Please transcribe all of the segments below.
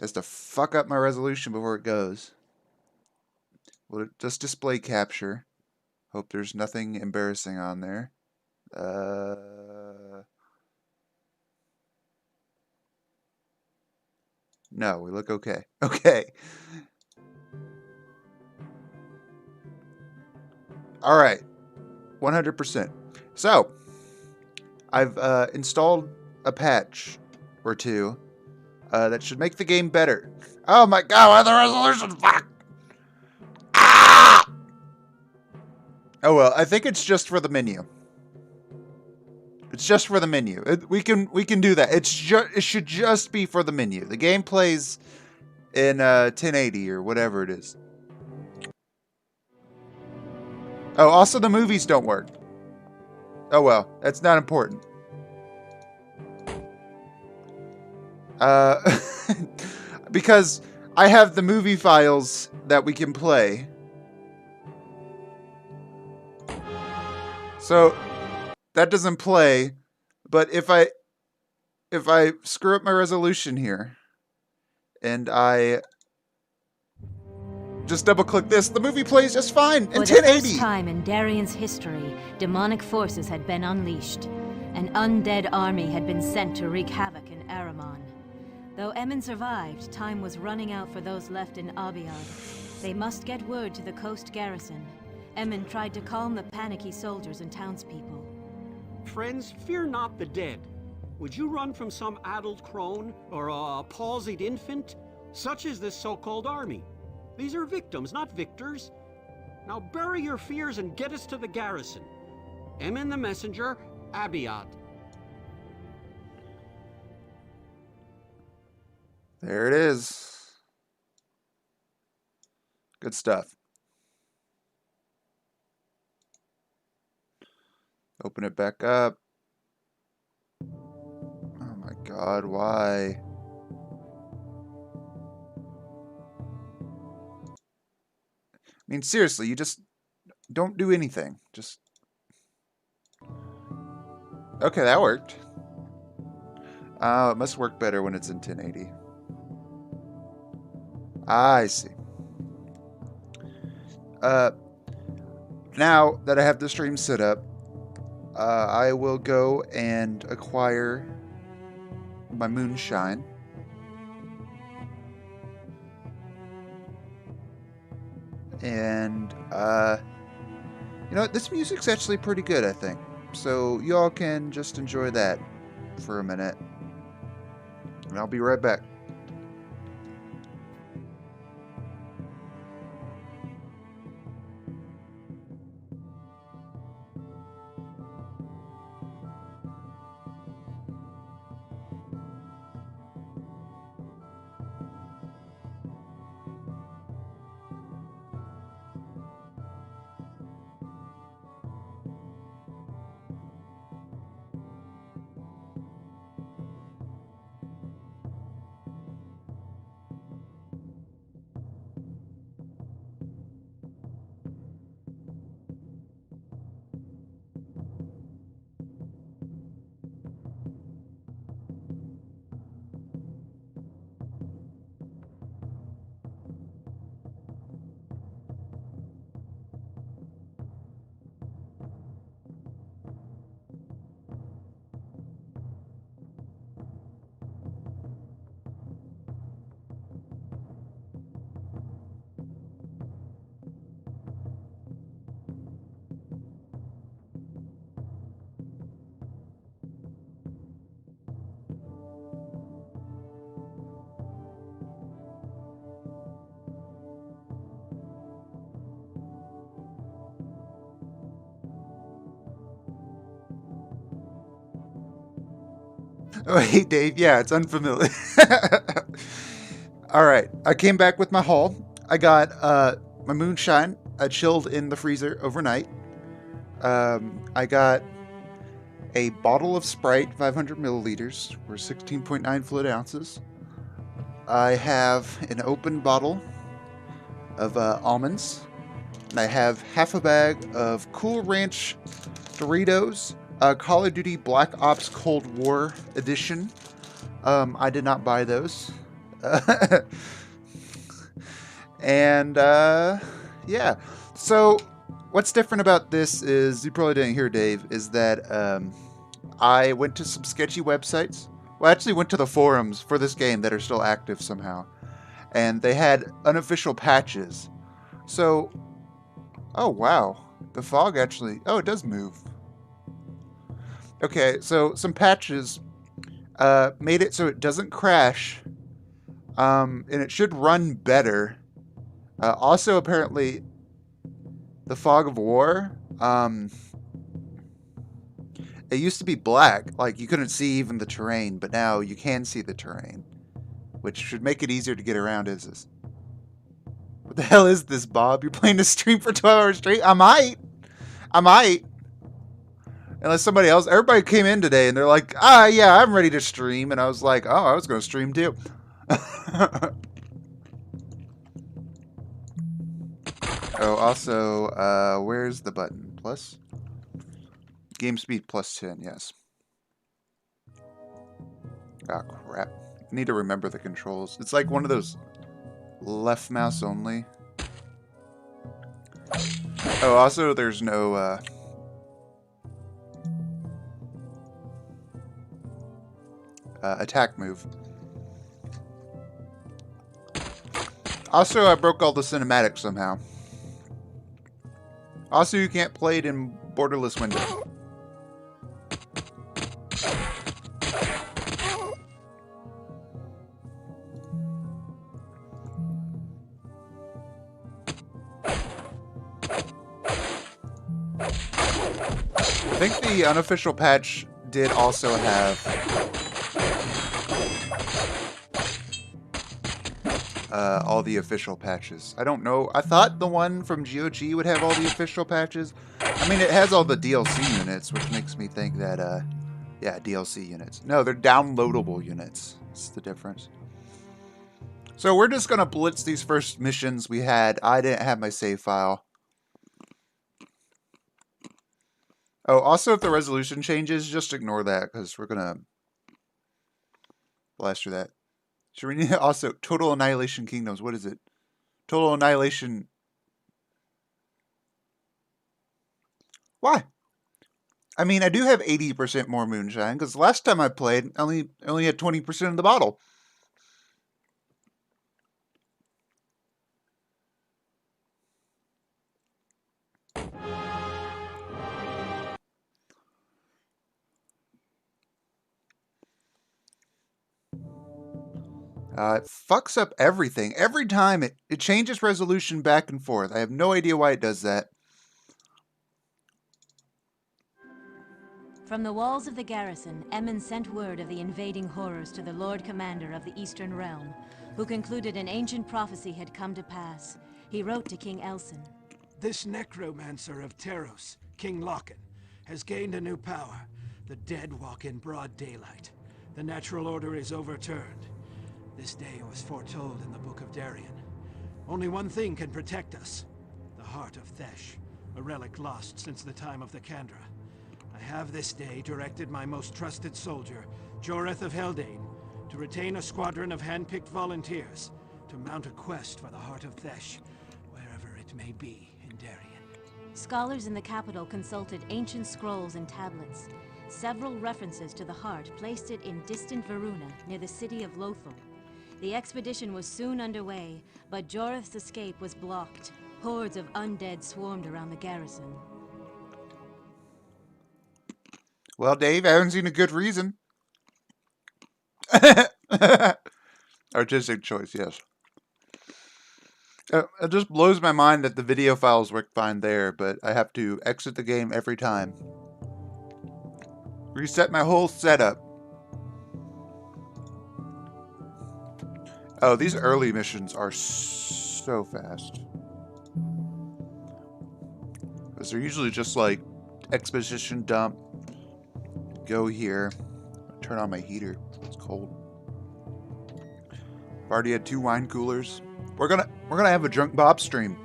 Is to fuck up my resolution before it goes. Will it just display capture? Hope there's nothing embarrassing on there. No, we look okay. Okay. All right. 100%. So, I've installed a patch or two that should make the game better. Oh my god, why the resolution? Fuck! Ah! Oh well, I think it's just for the menu. It's just for the menu. We can do that. It should just be for the menu. The game plays in 1080 or whatever it is. Oh, also the movies don't work. Oh well, that's not important. Because I have the movie files that we can play. So that doesn't play, but if I screw up my resolution here and I just double click this, the movie plays just fine in 1080. For the first time in Darien's history, demonic forces had been unleashed. An undead army had been sent to wreak havoc in Araman. Though Emin survived, time was running out for those left in Abiad. They must get word to the coast garrison. Emin tried to calm the panicky soldiers and townspeople. Friends, fear not the dead. Would you run from some addled crone or a palsied infant? Such is this so-called army. These are victims, not victors. Now bury your fears and get us to the garrison. Emin the messenger, Abiad. There it is. Good stuff. Open it back up. Oh my god, why? I mean, seriously, you just don't do anything. Just... Okay, that worked. It must work better when it's in 1080. I see. Now that I have the stream set up, I will go and acquire my moonshine. And, you know what? This music's actually pretty good, I think. So y'all can just enjoy that for a minute. And I'll be right back. Oh, hey, Dave. Yeah, it's unfamiliar. All right. I came back with my haul. I got my moonshine. I chilled in the freezer overnight. I got a bottle of Sprite, 500 milliliters, or 16.9 fluid ounces. I have an open bottle of almonds. And I have half a bag of Cool Ranch Doritos, Call of Duty Black Ops Cold War Edition. I did not buy those. And yeah. So what's different about this is, you probably didn't hear, Dave, is that I went to some sketchy websites. Well, I actually went to the forums for this game that are still active somehow. And they had unofficial patches. So, oh wow. The fog actually, oh, it does move. Okay, so some patches made it so it doesn't crash. And it should run better. Also, apparently, the fog of war, it used to be black. Like, you couldn't see even the terrain, but now you can see the terrain. Which should make it easier to get around, is this? What the hell is this, Bob? You're playing this stream for 12 hours straight? I might. Unless somebody else, everybody came in today and they're like, yeah, I'm ready to stream. And I was like, oh, I was going to stream too. Oh, also, where's the button? Plus? Game speed plus 10, yes. Ah, crap. I need to remember the controls. It's like one of those left mouse only. Oh, also, there's no, attack move. Also, I broke all the cinematics somehow. Also, you can't play it in borderless window. I think the unofficial patch did also have all the official patches. I don't know. I thought the one from GOG would have all the official patches. I mean, it has all the DLC units, which makes me think that, yeah, DLC units. No, they're downloadable units. That's the difference. So we're just going to blitz these first missions we had. I didn't have my save file. Oh, also, if the resolution changes, just ignore that, because we're going to blast through that. Should we need also Total Annihilation Kingdoms? What is it? Total Annihilation. Why? I mean, I do have 80% more moonshine, because last time I played, I only had 20% of the bottle. It fucks up everything. Every time it changes resolution back and forth. I have no idea why it does that. From the walls of the garrison, Emmon sent word of the invading horrors to the Lord Commander of the Eastern Realm, who concluded an ancient prophecy had come to pass. He wrote to King Elson. This necromancer of Teros, King Loken, has gained a new power. The dead walk in broad daylight. The natural order is overturned. This day was foretold in the Book of Darien. Only one thing can protect us. The Heart of Thesh, a relic lost since the time of the Kandra. I have this day directed my most trusted soldier, Joreth of Haldane, to retain a squadron of hand-picked volunteers, to mount a quest for the Heart of Thesh, wherever it may be in Darien. Scholars in the capital consulted ancient scrolls and tablets. Several references to the heart placed it in distant Varuna, near the city of Lothal. The expedition was soon underway, but Joreth's escape was blocked. Hordes of undead swarmed around the garrison. Well, Dave, I haven't seen a good reason. Artistic choice, yes. It just blows my mind that the video files work fine there, but I have to exit the game every time. Reset my whole setup. Oh, these early missions are so fast. Because they're usually just like exposition dump. Go here. Turn on my heater. It's cold. I've already had 2 wine coolers. We're gonna have a drunk Bob stream.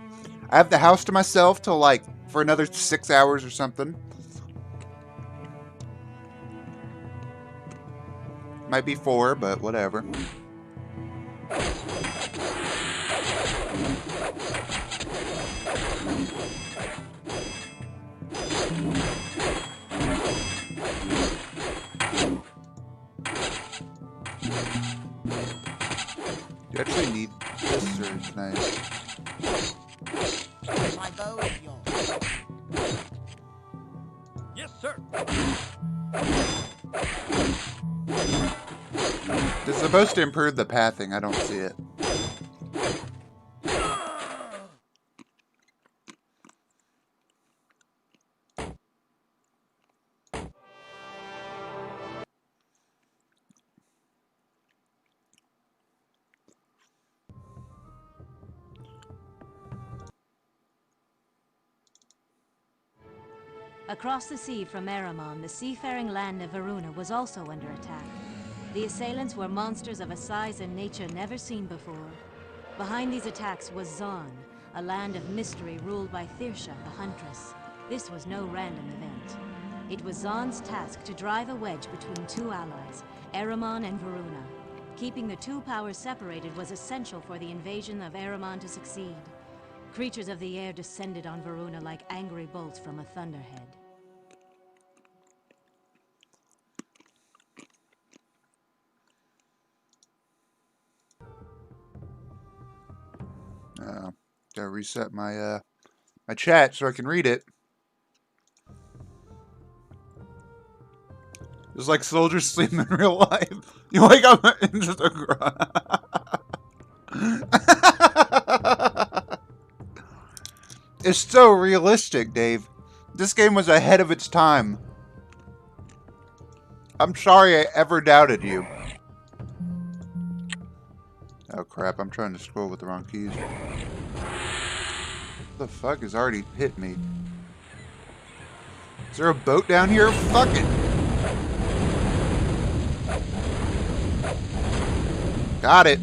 I have the house to myself till like for another 6 hours or something. Might be 4, but whatever. Nice. My bow is yours. Yes, sir. It's supposed to improve the pathing. I don't see it. Across the sea from Eramon, the seafaring land of Varuna was also under attack. The assailants were monsters of a size and nature never seen before. Behind these attacks was Zon, a land of mystery ruled by Thirsha, the Huntress. This was no random event. It was Zon's task to drive a wedge between two allies, Eramon and Varuna. Keeping the two powers separated was essential for the invasion of Eramon to succeed. Creatures of the air descended on Varuna like angry bolts from a thunderhead. Gotta reset my my chat so I can read it. It's like soldiers sleep in real life. You wake up and just It's so realistic, Dave. This game was ahead of its time. I'm sorry I ever doubted you. Oh crap, I'm trying to scroll with the wrong keys. What the fuck has already hit me? Is there a boat down here? Fuck it! Got it!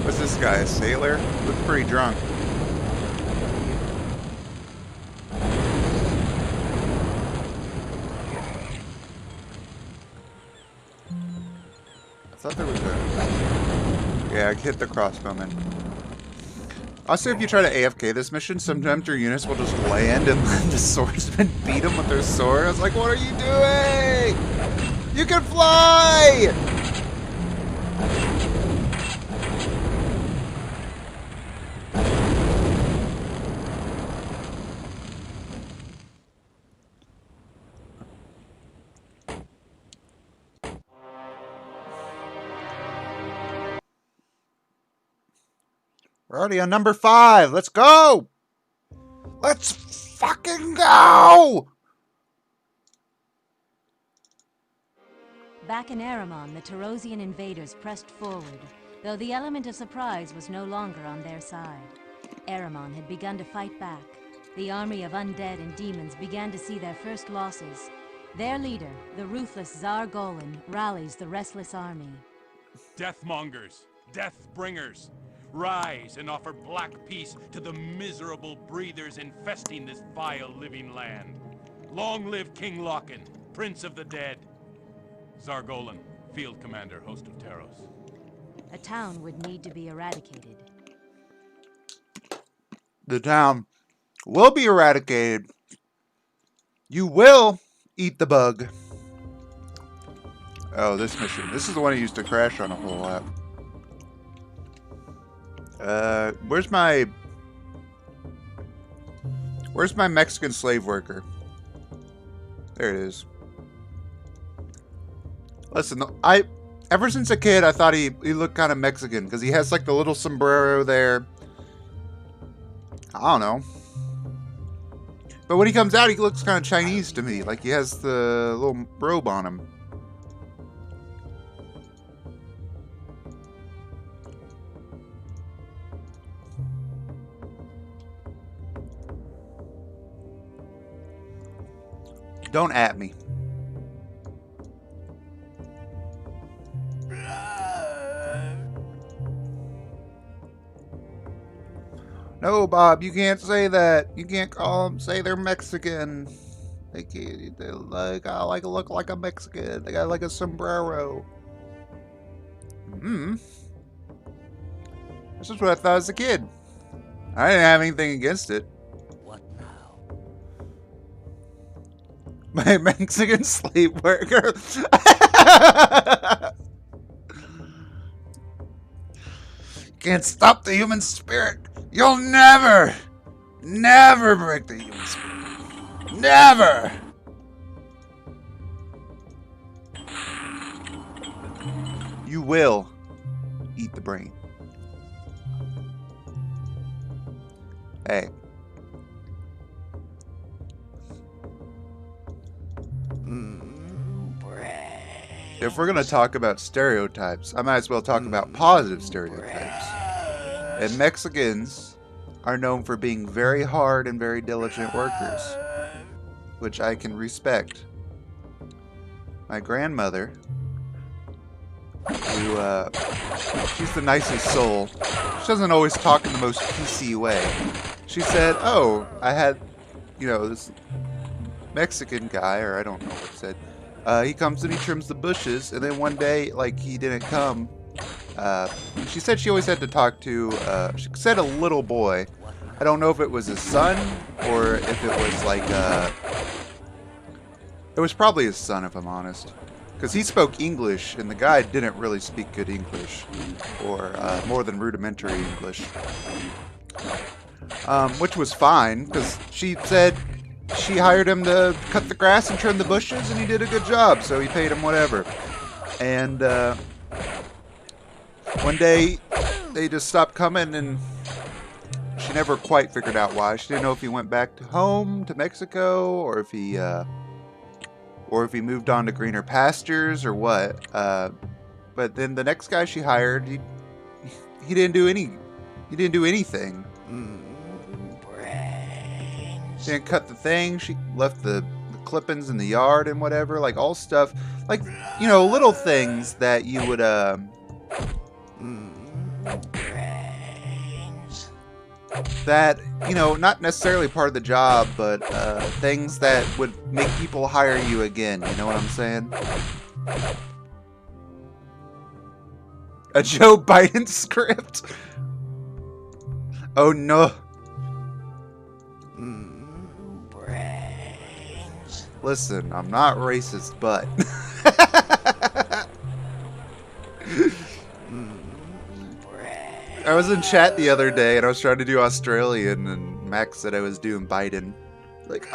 What's this guy, a sailor? Looks pretty drunk. I thought there was a... Yeah, I hit the crossbowman. Also, if you try to AFK this mission, sometimes your units will just land and the swordsmen beat them with their sword. I was like, what are you doing? You can fly! We're already on number 5. Let's go! Let's fucking go! Back in Eramon, the Tarosian invaders pressed forward, though the element of surprise was no longer on their side. Eramon had begun to fight back. The army of undead and demons began to see their first losses. Their leader, the ruthless Zargolin, rallies the restless army. Deathmongers, Deathbringers, rise and offer black peace to the miserable breathers infesting this vile living land. Long live King Loken, Prince of the Dead. Zargolin, Field Commander, Host of Taros. A town would need to be eradicated. The town will be eradicated. You will eat the bug. Oh, this mission. This is the one I used to crash on a whole lot. Where's my Mexican slave worker? There it is. Listen, ever since a kid, I thought he looked kind of Mexican because he has like the little sombrero there. I don't know. But when he comes out, he looks kind of Chinese to me. Like he has the little robe on him. Don't at me. No, Bob, you can't say that. You can't call them, say they're Mexican. They can't, they like look like a Mexican. They got like a sombrero. This is what I thought as a kid. I didn't have anything against it. What now? My Mexican slave worker. Can't stop the human spirit. You'll never break the human spirit. Never. You will eat the brain. Hey. If we're going to talk about stereotypes, I might as well talk about positive stereotypes. And Mexicans are known for being very hard and very diligent workers, which I can respect. My grandmother, who, she's the nicest soul. She doesn't always talk in the most PC way. She said, oh, I had, you know, this Mexican guy, or I don't know what it said. He comes and he trims the bushes, and then one day, like, he didn't come. She said she always had to talk to, she said a little boy. I don't know if it was his son, or if it was like, it was probably his son, if I'm honest. Because he spoke English, and the guy didn't really speak good English, or more than rudimentary English. Which was fine, because she said she hired him to cut the grass and trim the bushes, and he did a good job, so he paid him whatever. And one day, they just stopped coming, and she never quite figured out why. She didn't know if he went back to home, to Mexico, or if he moved on to greener pastures, or what. But then the next guy she hired, he didn't do anything. She didn't cut the thing. She left the clippings in the yard and whatever, like all stuff, like, you know, little things that you would that, you know, not necessarily part of the job, but things that would make people hire you again. You know what I'm saying? A Joe Biden script? Oh no. Listen, I'm not racist, but I was in chat the other day and I was trying to do Australian, and Max said I was doing Biden. Like,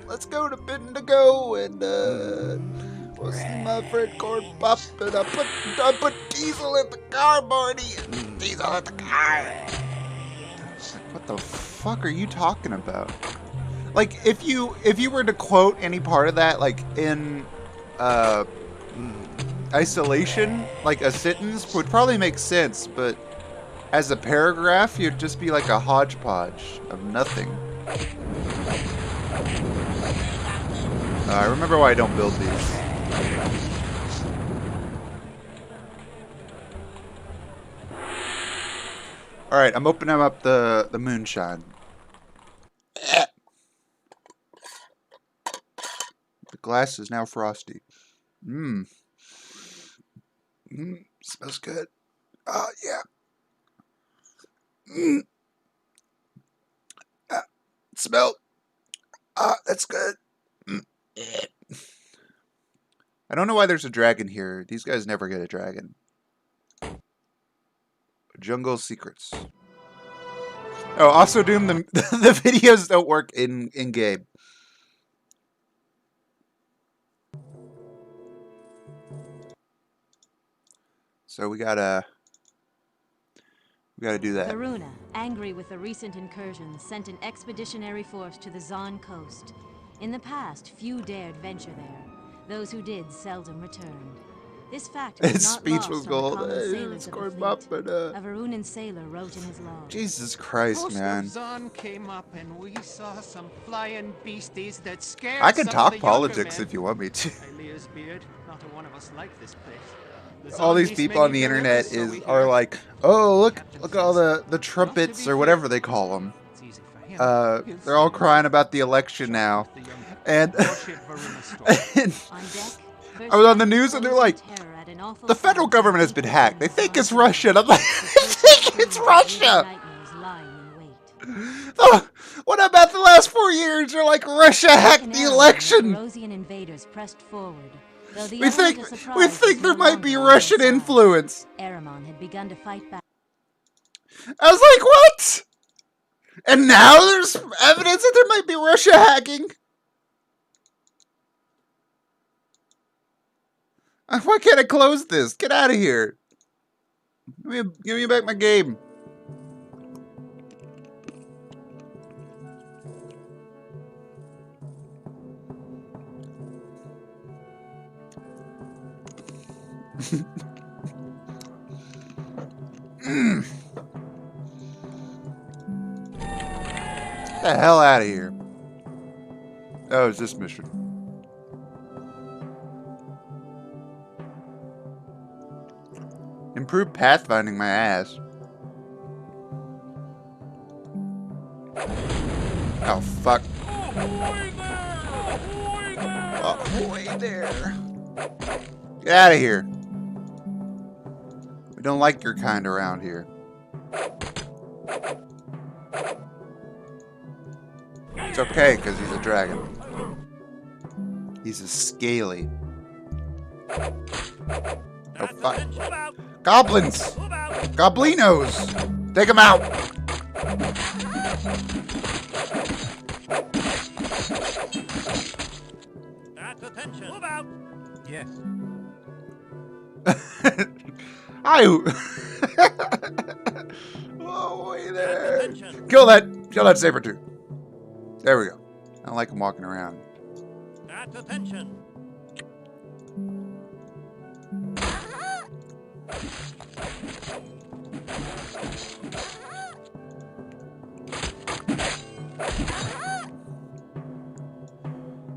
let's go to Bendigo and we'll see my friend Corn Pop, and I put Diesel in the car, Marty. Diesel in the car. What the fuck are you talking about? Like, if you were to quote any part of that, like in isolation, like a sentence would probably make sense, but as a paragraph, you'd just be like a hodgepodge of nothing. I remember why I don't build these. All right, I'm opening up the moonshine. The glass is now frosty. Smells good. Yeah. Smell. That's good. I don't know why there's a dragon here. These guys never get a dragon. Jungle secrets. Oh, also Doom, the videos don't work in game. So we gotta do that. Varuna, angry with the recent incursion, sent an expeditionary force to the Zon coast. In the past, few dared venture there. Those who did seldom returned. This fact was His not speech lost was on the gold. common Hey, sailors of the scored fleet. up, but A Varunan sailor wrote in his log. Jesus Christ, Most man. of Zon came up and we saw some flying beasties that scared I can some talk of the younger politics men. if you want me to. Elias Beard, not a one of us like this place. All these people on the internet are like, oh, look at all the trumpets or whatever they call them. They're all crying about the election now. And, and I was on the news and they're like, the federal government has been hacked. They think it's Russia. And I'm like, they think it's Russia. Oh, what about the last 4 years? They're like, Russia hacked the election. We think there might be Russian influence. Ahriman had begun to fight back. I was like, what? And now there's evidence that there might be Russia hacking? Why can't I close this? Get out of here. Give me back my game. Get the hell out of here. Oh, it's this mission. Improve pathfinding my ass. Oh, fuck. Ahoy there. Get out of here. We don't like your kind around here. It's okay, because he's a dragon. He's a scaly. Oh, fuck. Goblins! Goblinos! Take them out! Attention! Move out! Yes. Hi! Oh, way there! Kill that saber tooth. There we go. I don't like him walking around. At attention!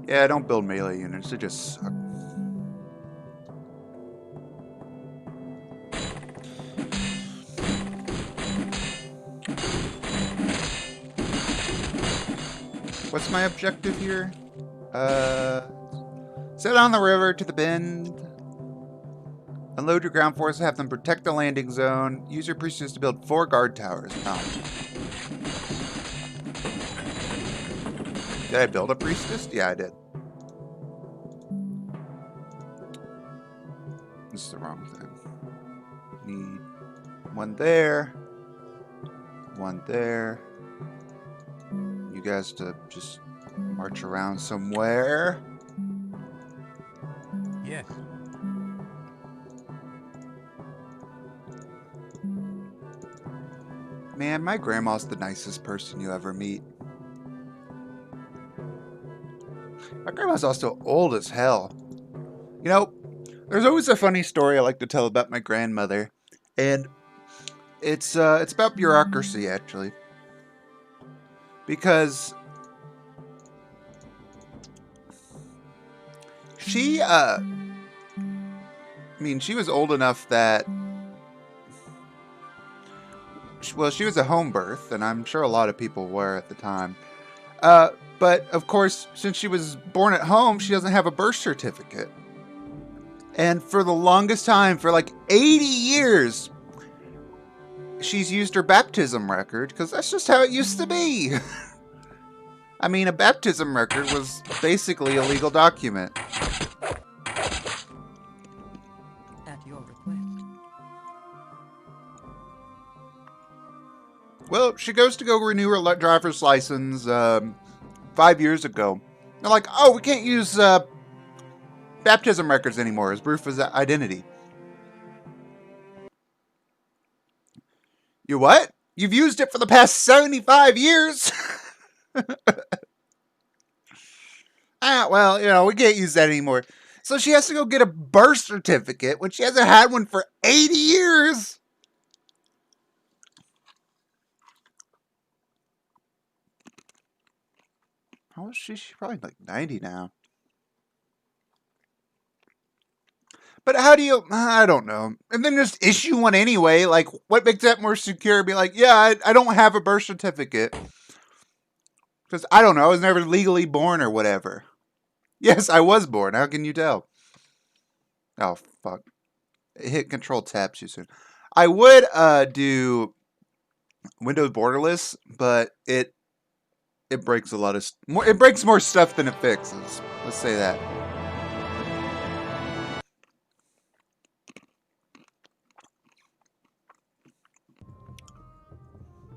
Yeah, don't build melee units. They just suck. What's my objective here? Sail down the river to the bend. Unload your ground force, have them protect the landing zone. Use your priestess to build 4 guard towers. Oh. Did I build a priestess? Yeah, I did. This is the wrong thing. Need one there. One there. You guys to just march around somewhere. Yes. Man, my grandma's the nicest person you ever meet. My grandma's also old as hell. You know, there's always a funny story I like to tell about my grandmother, and it's about bureaucracy actually, because she I mean, she was old enough that, well, she was a home birth, and I'm sure a lot of people were at the time. But, of course, since she was born at home, she doesn't have a birth certificate. And for the longest time, for like 80 years, she's used her baptism record, because that's just how it used to be. I mean, a baptism record was basically a legal document. At your request. Well, she goes to go renew her driver's license 5 years ago. They're like, oh, we can't use baptism records anymore as proof of identity. You what? You've used it for the past 75 years? Ah, well, you know, we can't use that anymore. So she has to go get a birth certificate when she hasn't had one for 80 years. How old is she? She's probably like 90 now. But how do you, I don't know. And then just issue one anyway. Like, what makes that more secure? Be like, yeah, I don't have a birth certificate. Because, I don't know, I was never legally born or whatever. Yes, I was born. How can you tell? Oh, fuck. Hit Control Tab too soon. I would do Windows borderless, but it breaks a lot of more. It breaks more stuff than it fixes. Let's say that.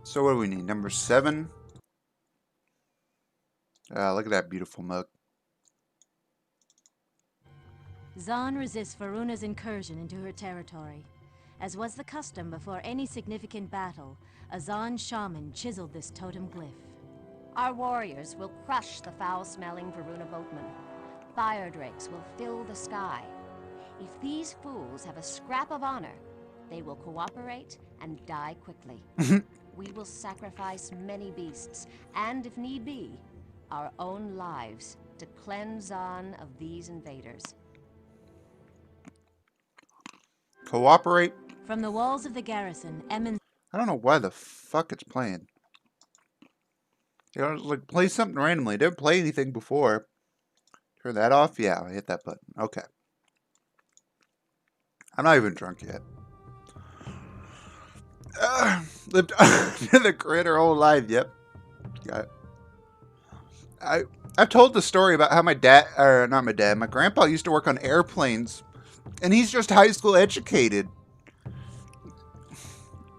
So what do we need? Number 7. Look at that beautiful mug. Zahn resists Varuna's incursion into her territory. As was the custom before any significant battle, a Zahn shaman chiseled this totem glyph. Our warriors will crush the foul-smelling Varuna boatmen. Fire drakes will fill the sky. If these fools have a scrap of honor, they will cooperate and die quickly. We will sacrifice many beasts, and if need be, our own lives, to cleanse Zahn of these invaders. Cooperate? From the walls of the garrison, Emmons... I don't know why the fuck it's playing. You know, like, play something randomly. It didn't play anything before. Turn that off? Yeah, I hit that button. Okay. I'm not even drunk yet. Lived under the grid her whole life. Yep. Got it. I've told the story about how my dad, or not my dad, my grandpa used to work on airplanes. And he's just high school educated.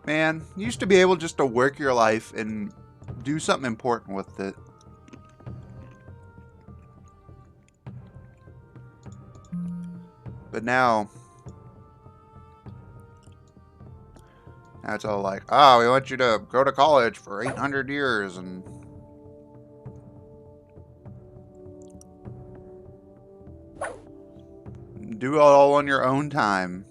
Man, you used to be able just to work your life and do something important with it. But now it's all like, oh, we want you to go to college for 800 years and do it all on your own time.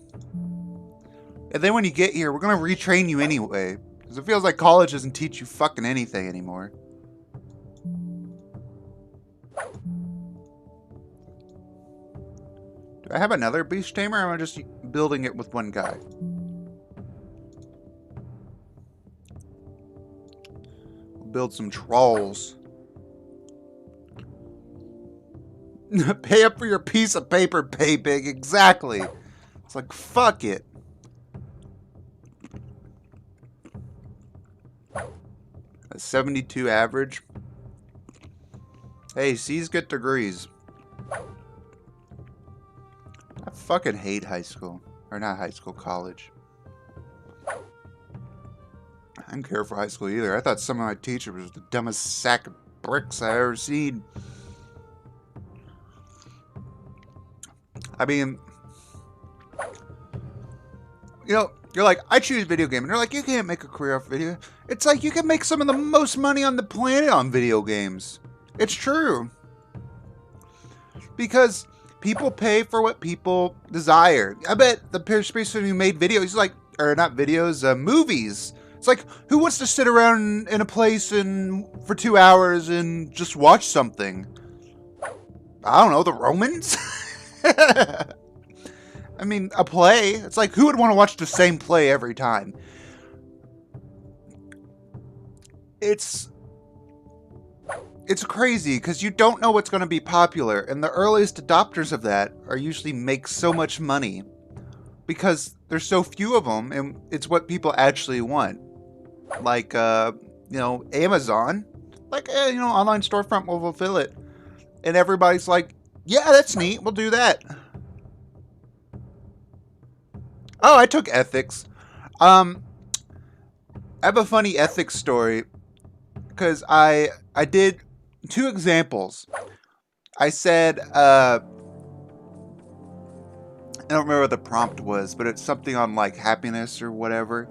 And then when you get here, we're going to retrain you anyway. Because it feels like college doesn't teach you fucking anything anymore. Do I have another beast tamer, or am I just building it with one guy? We'll build some trolls. Pay up for your piece of paper, pay big. Exactly. It's like, fuck it. A 72 average. Hey, C's get degrees. I fucking hate high school. Or not high school, college. I didn't care for high school either. I thought some of my teachers was the dumbest sack of bricks I ever seen. I mean, you know, you're like, I choose video game. And they're like, you can't make a career off video. It's like, you can make some of the most money on the planet on video games. It's true. Because people pay for what people desire. I bet the person who made videos, like, or not videos, movies. It's like, who wants to sit around in a place for 2 hours and just watch something? I don't know, the Romans? I mean, a play. It's like, who would want to watch the same play every time? It's crazy because you don't know what's going to be popular, and the earliest adopters of that are usually make so much money because there's so few of them, and it's what people actually want. Like, you know, Amazon, like, you know, online storefront will fulfill it, and everybody's like, yeah, that's neat. We'll do that. Oh, I took ethics. I have a funny ethics story because I did 2 examples. I said, I don't remember what the prompt was, but it's something on like happiness or whatever.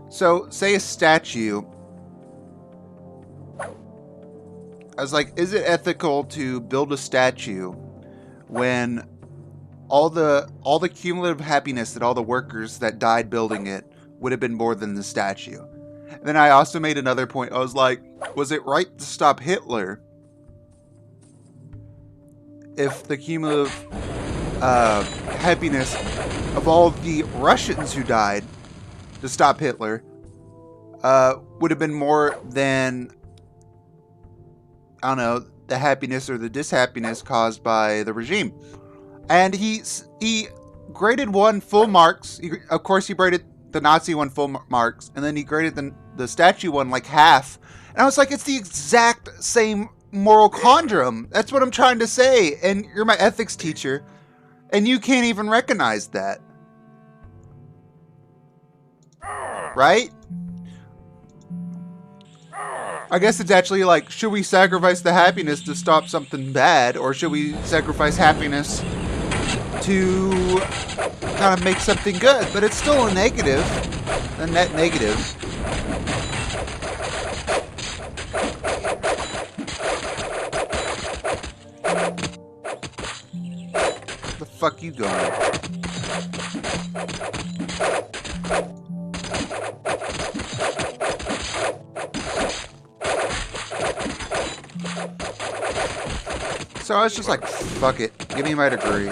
So say a statue I was like, is it ethical to build a statue when all the cumulative happiness that all the workers that died building it would have been more than the statue? And then I also made another point. I was like, was it right to stop Hitler if the cumulative happiness of all the Russians who died to stop Hitler would have been more than, I don't know, the happiness or the dishappiness caused by the regime? And he graded one full marks. Of course, he graded the Nazi one full marks, and then he graded the statue one like half. And I was like, it's the exact same moral conundrum. That's what I'm trying to say. And you're my ethics teacher, and you can't even recognize that. Right? I guess it's actually like, should we sacrifice the happiness to stop something bad, or should we sacrifice happiness to kind of make something good? But it's still a negative, a net negative. The fuck you going? So I was just like, fuck it, give me my degree.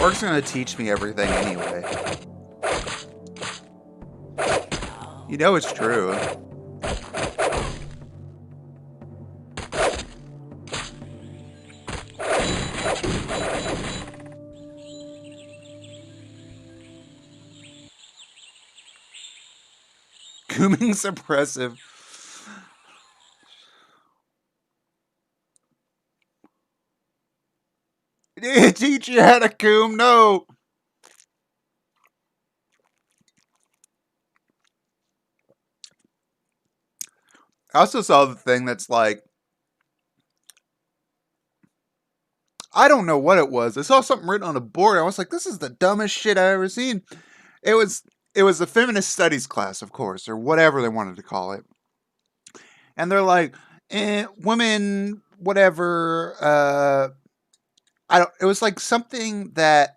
Work's gonna teach me everything anyway. You know it's true. Cooming suppressive. Teach you how to coom? No. I also saw the thing that's like, I don't know what it was. I saw something written on a board. I was like, this is the dumbest shit I've ever seen. It was a feminist studies class, of course, or whatever they wanted to call it. And they're like, women, whatever, it was like something that,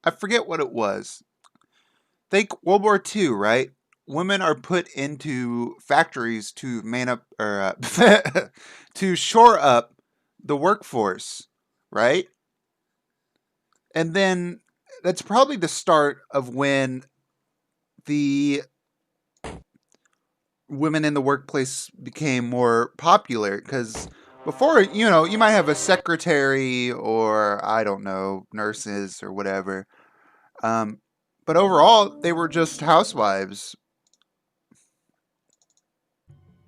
I forget what it was. Think World War II, right? Women are put into factories to man up, or to shore up the workforce, right? And then that's probably the start of when the women in the workplace became more popular, because before, you know, you might have a secretary or, I don't know, nurses or whatever. But overall, they were just housewives.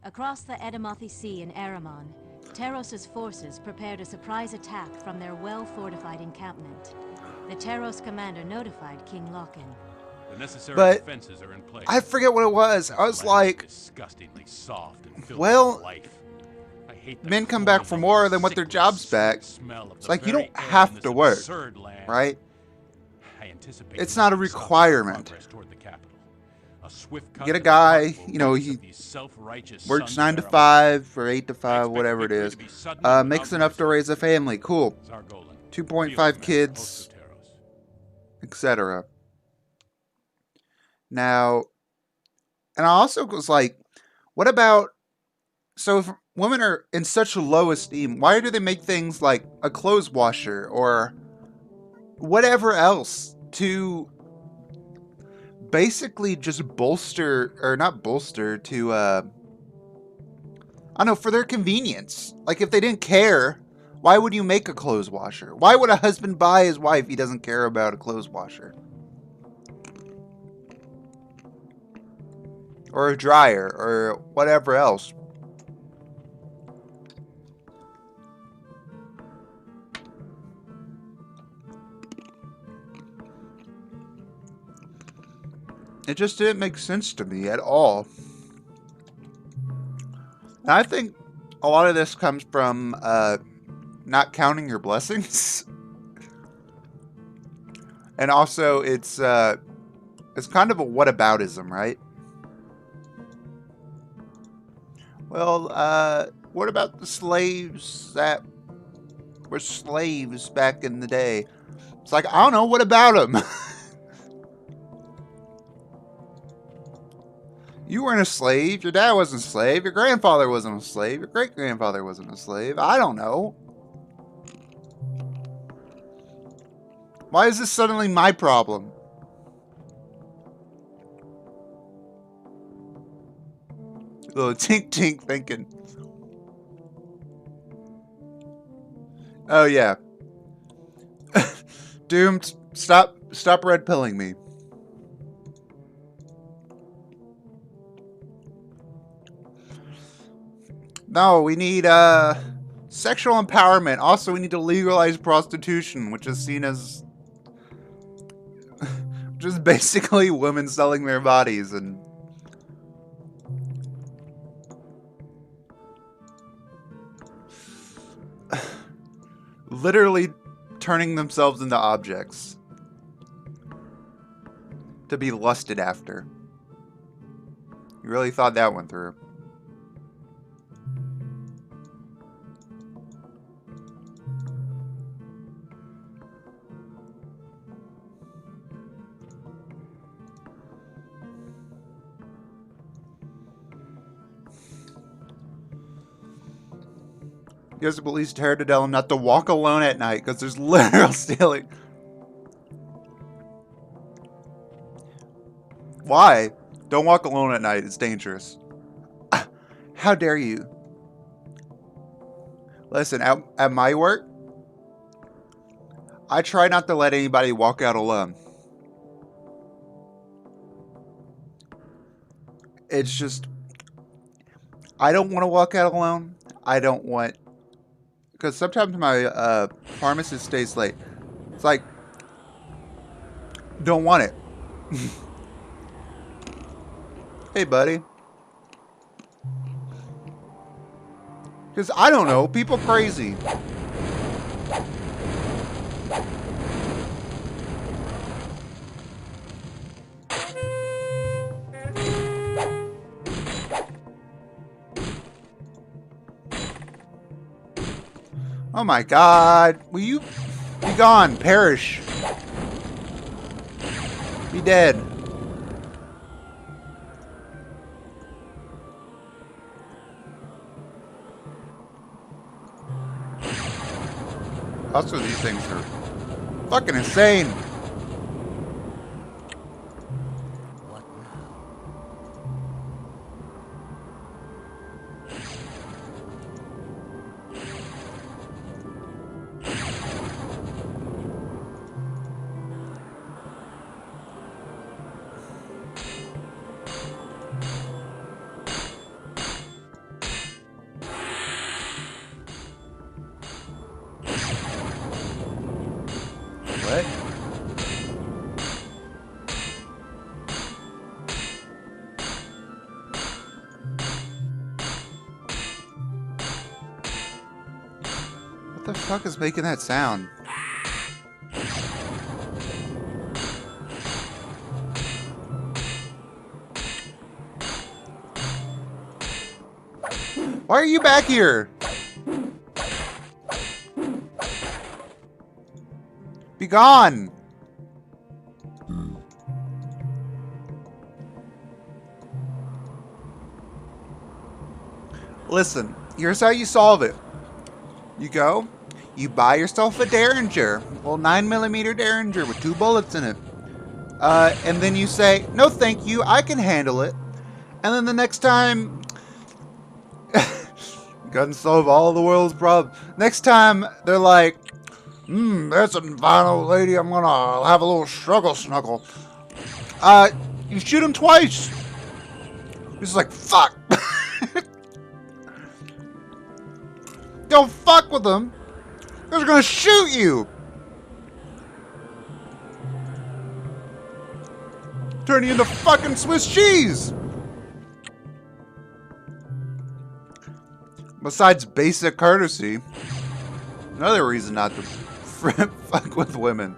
Across the Edamothi Sea in Araman, Teros' forces prepared a surprise attack from their well-fortified encampment. The Teros commander notified King Loken. The necessary But defenses are in place. I forget what it was. I was like, Disgustingly soft and filled well, with life. I hate the men come back for more than what their job's back. It's like, you don't have to work, right? It's not a requirement. Get a guy, you know, he works 9 to 5 or 8 to 5, whatever it is, makes enough to raise a family. Cool. 2.5 kids, etc. Now, and I also was like, what about, so if women are in such low esteem, why do they make things like a clothes washer or whatever else to basically just bolster, or not bolster, to, I don't know, for their convenience? Like, if they didn't care, why would you make a clothes washer? Why would a husband buy his wife if he doesn't care about a clothes washer? Or a dryer, or whatever else. It just didn't make sense to me at all. And I think a lot of this comes from not counting your blessings. And also, it's kind of a whataboutism, right? Well, what about the slaves that were slaves back in the day? It's like, I don't know, what about them? You weren't a slave, your dad wasn't a slave, your grandfather wasn't a slave, your great-grandfather wasn't a slave. I don't know. Why is this suddenly my problem? Little tink tink thinking. Oh yeah. Doomed, stop red pilling me. No, we need sexual empowerment. Also, we need to legalize prostitution, which is seen as just basically women selling their bodies and literally turning themselves into objects to be lusted after. You really thought that one through. You guys police Terra to tell him not to walk alone at night because there's literal stealing. Why? Don't walk alone at night. It's dangerous. How dare you? Listen, at my work, I try not to let anybody walk out alone. It's just, I don't want to walk out alone. I don't want, because sometimes my pharmacist stays late. It's like, don't want it. Hey, buddy. Because I don't know, people crazy. Oh my God. Will you be gone? Perish. Be dead. Also, these things are fucking insane. What? What the fuck is making that sound? Why are you back here? Be gone! Listen, here's how you solve it. You go, you buy yourself a Derringer, a little 9mm Derringer with 2 bullets in it. And then you say, no thank you, I can handle it. And then the next time, gonna solve all the world's problems. Next time, they're like, that's a fine old lady, I'm gonna have a little snuggle. You shoot him twice. He's like, fuck. Don't fuck with them. They're gonna shoot you. Turn you into fucking Swiss cheese. Besides basic courtesy, another reason not to fuck with women.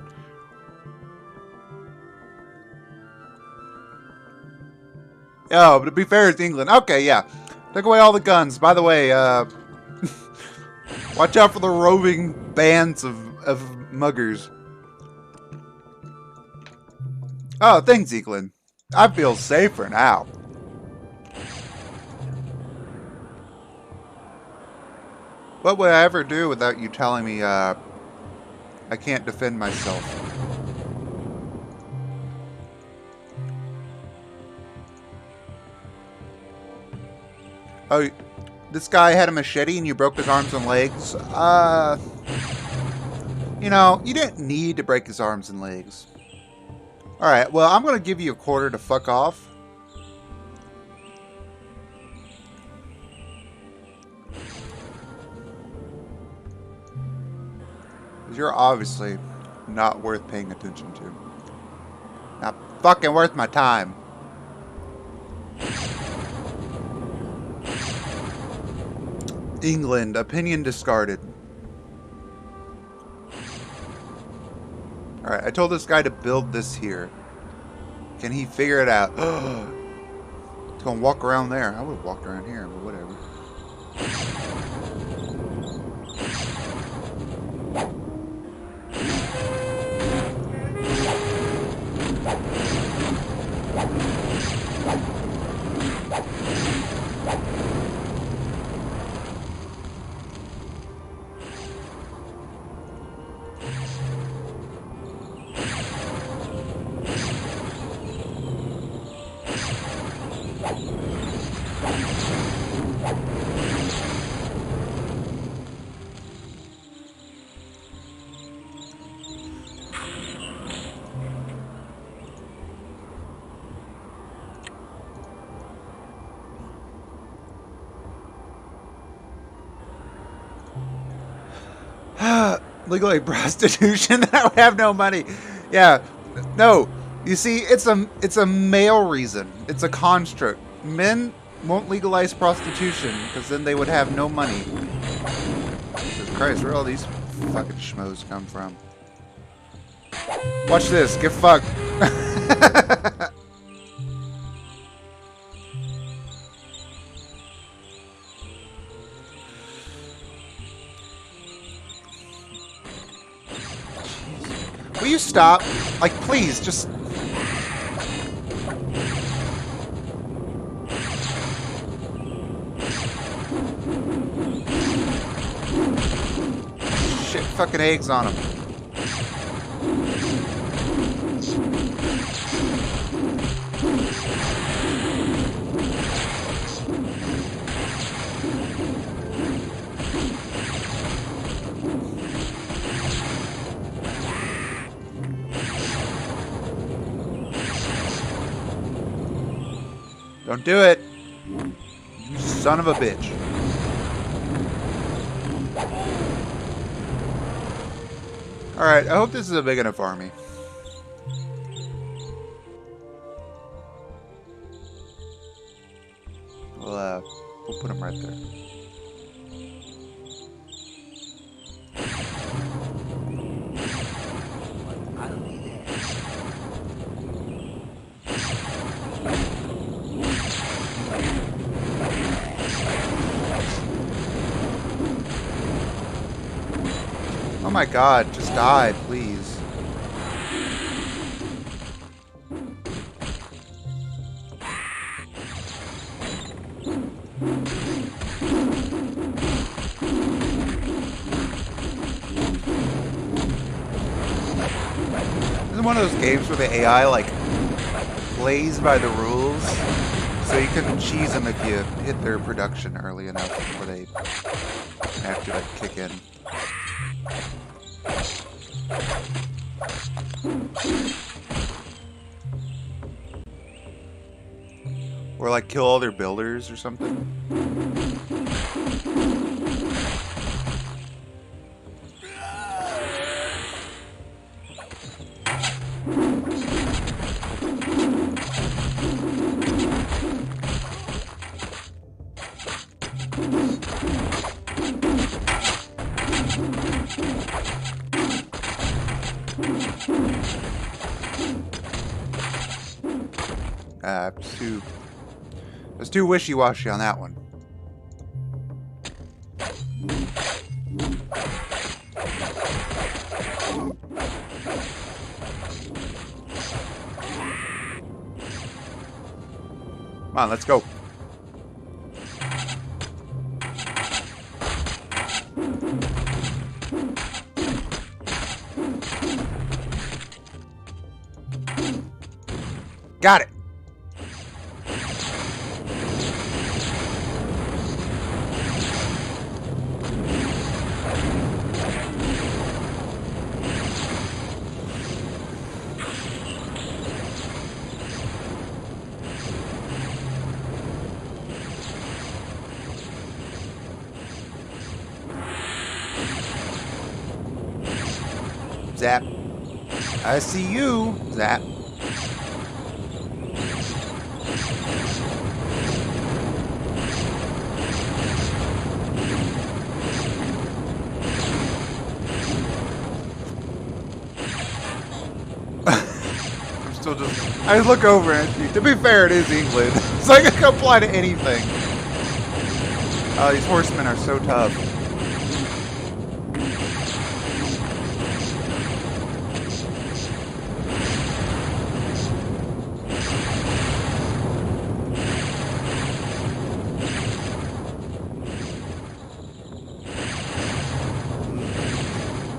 Oh, but to be fair, it's England. Okay, yeah. Take away all the guns. By the way, watch out for the roving bands of muggers. Oh, thanks, England. I feel safer now. What would I ever do without you telling me I can't defend myself? Oh, this guy had a machete and you broke his arms and legs? You know, you didn't need to break his arms and legs. Alright, well, I'm going to give you a quarter to fuck off. You're obviously not worth paying attention to. Not fucking worth my time. England, opinion discarded. Alright, I told this guy to build this here. Can he figure it out? He's gonna walk around there. I would have walked around here, but whatever. Legally prostitution. I would have no money. Yeah, no. You see, it's a male reason. It's a construct. Men won't legalize prostitution because then they would have no money. Jesus Christ, where all these fucking schmoes come from? Watch this. Get fucked. Will you stop? Like, please, just... Shit, fucking eggs on them. Don't do it, you son of a bitch. Alright, I hope this is a big enough army. We'll put him right there. Oh my god, just die, please. This is one of those games where the AI, like, plays by the rules, so you can cheese them if you hit their production early enough before they have to, like, kick in. Or like kill all their builders or something. It's too wishy-washy on that one. Come on, let's go. Got it. Zap. I see you. Zap. I'm still just... I look over and to be fair, it is England. So I can apply to anything. Oh, these horsemen are so tough.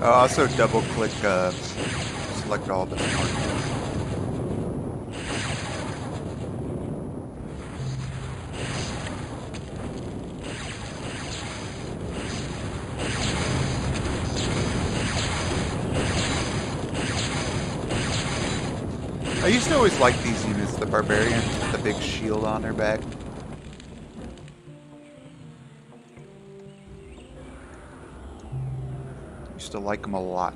Also double click select all this one. I used to always like these units, the barbarians with the big shield on their back. Used to like them a lot.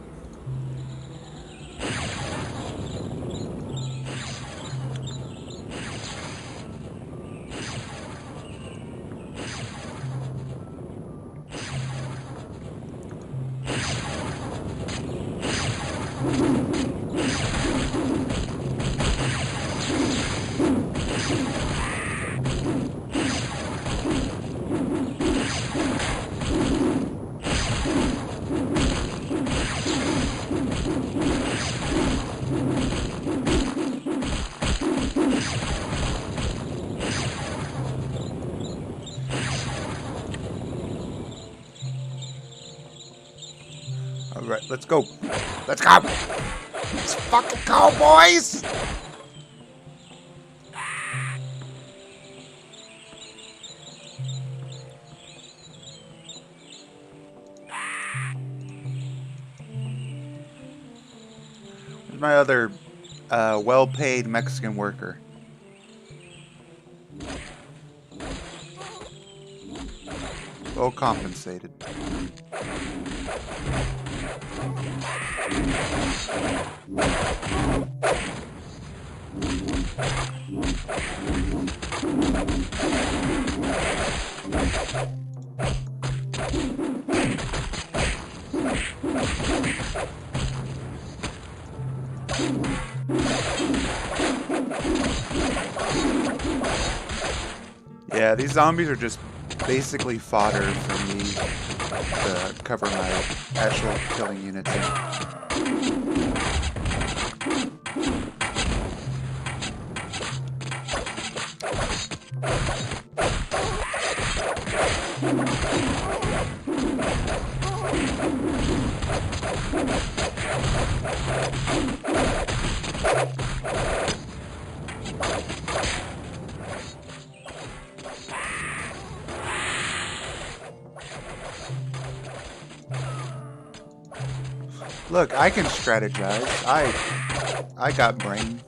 Alright, let's go. Let's go! Let's fucking go, boys! Where's my other well-paid Mexican worker? Well compensated. Yeah, these zombies are just basically fodder for me to cover my actual killing units in. Look, I can strategize. I got brain.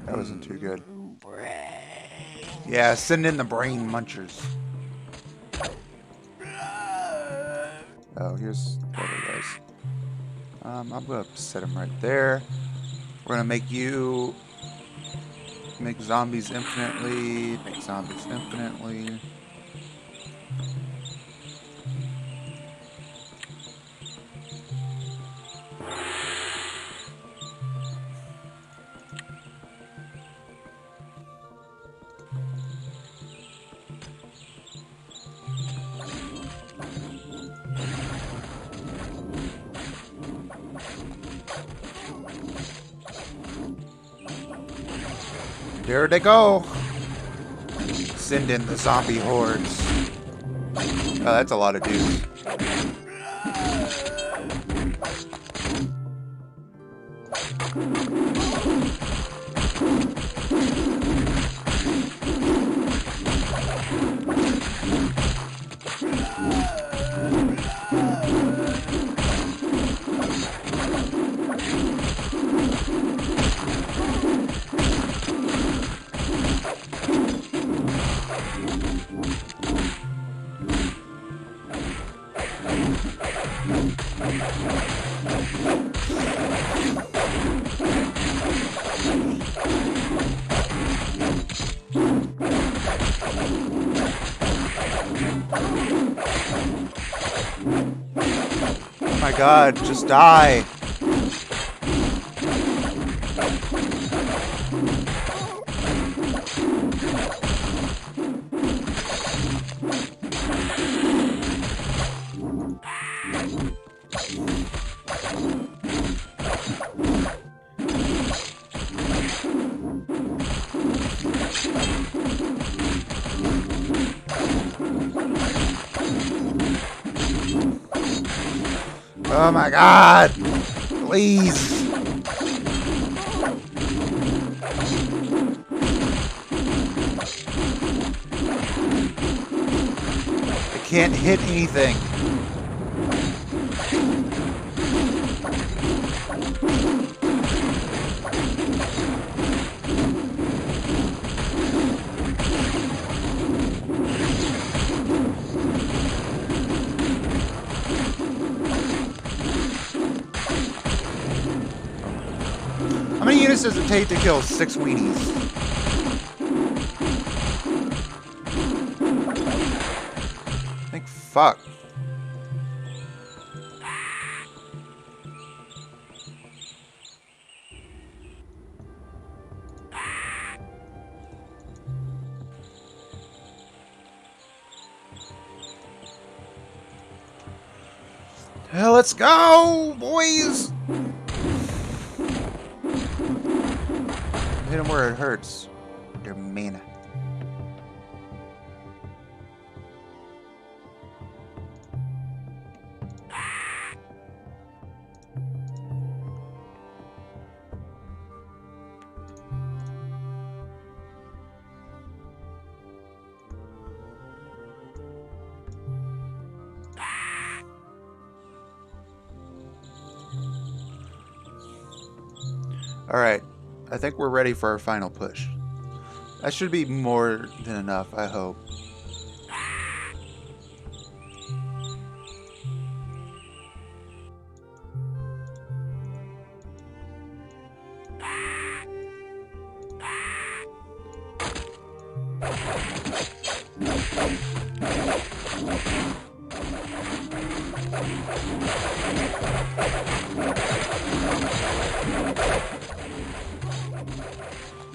That wasn't too good. Yeah, send in the brain munchers. Oh, here's the other guys. I'm gonna set him right there. We're gonna make you make zombies infinitely. Make zombies infinitely. There they go. Send in the zombie hordes. Oh, that's a lot of dudes. Oh my god, just die. Oh my god! Please! I can't hit anything. How many units does it take to kill 6 weenies? Like, fuck. Hell, let's go, boys! Hit him where it hurts. Their mana. Alright, I think we're ready for our final push. That should be more than enough, I hope.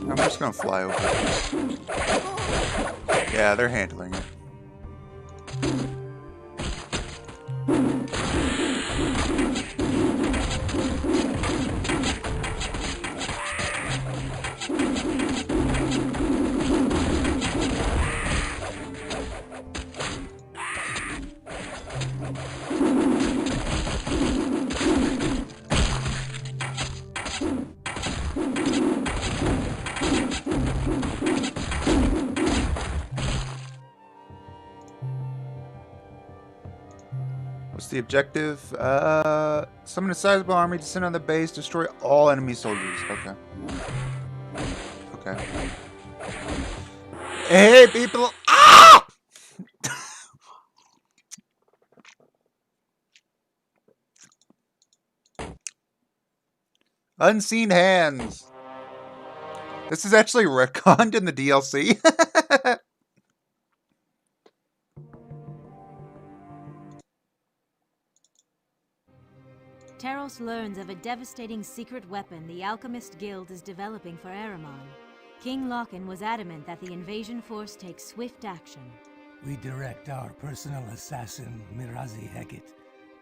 I'm just gonna fly over. Yeah, they're handling it. What's the objective? Summon a sizable army, descend on the base, destroy all enemy soldiers. Okay. Okay. Hey, people! Ah! Unseen hands. This is actually retconned in the DLC. Taros learns of a devastating secret weapon the Alchemist Guild is developing for Aramon. King Locken was adamant that the invasion force take swift action. We direct our personal assassin, Mirazi Heket,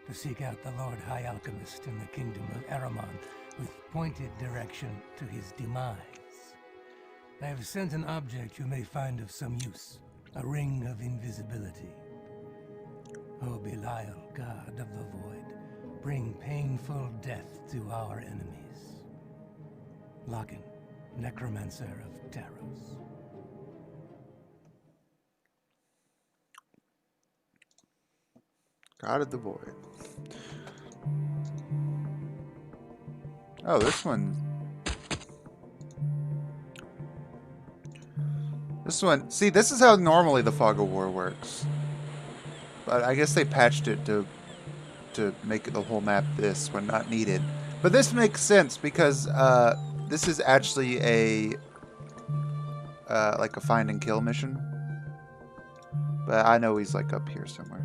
to seek out the Lord High Alchemist in the Kingdom of Aramon with pointed direction to his demise. I have sent an object you may find of some use, a ring of invisibility. O Belial, God of the Void, bring painful death to our enemies. Locken, Necromancer of Taros. God of the Void. Oh, this one. This one. See, this is how normally the Fog of War works. But I guess they patched it to make the whole map this when not needed. But this makes sense because this is actually a like a find and kill mission. But I know he's like up here somewhere.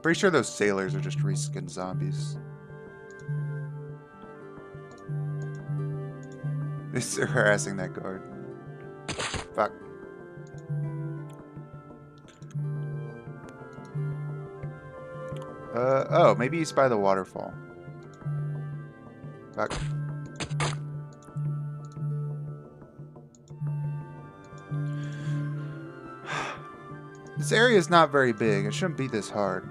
Pretty sure those sailors are just reskinned zombies. They're harassing that guard. Fuck. Oh, maybe he's by the waterfall. Fuck. This area is not very big. It shouldn't be this hard.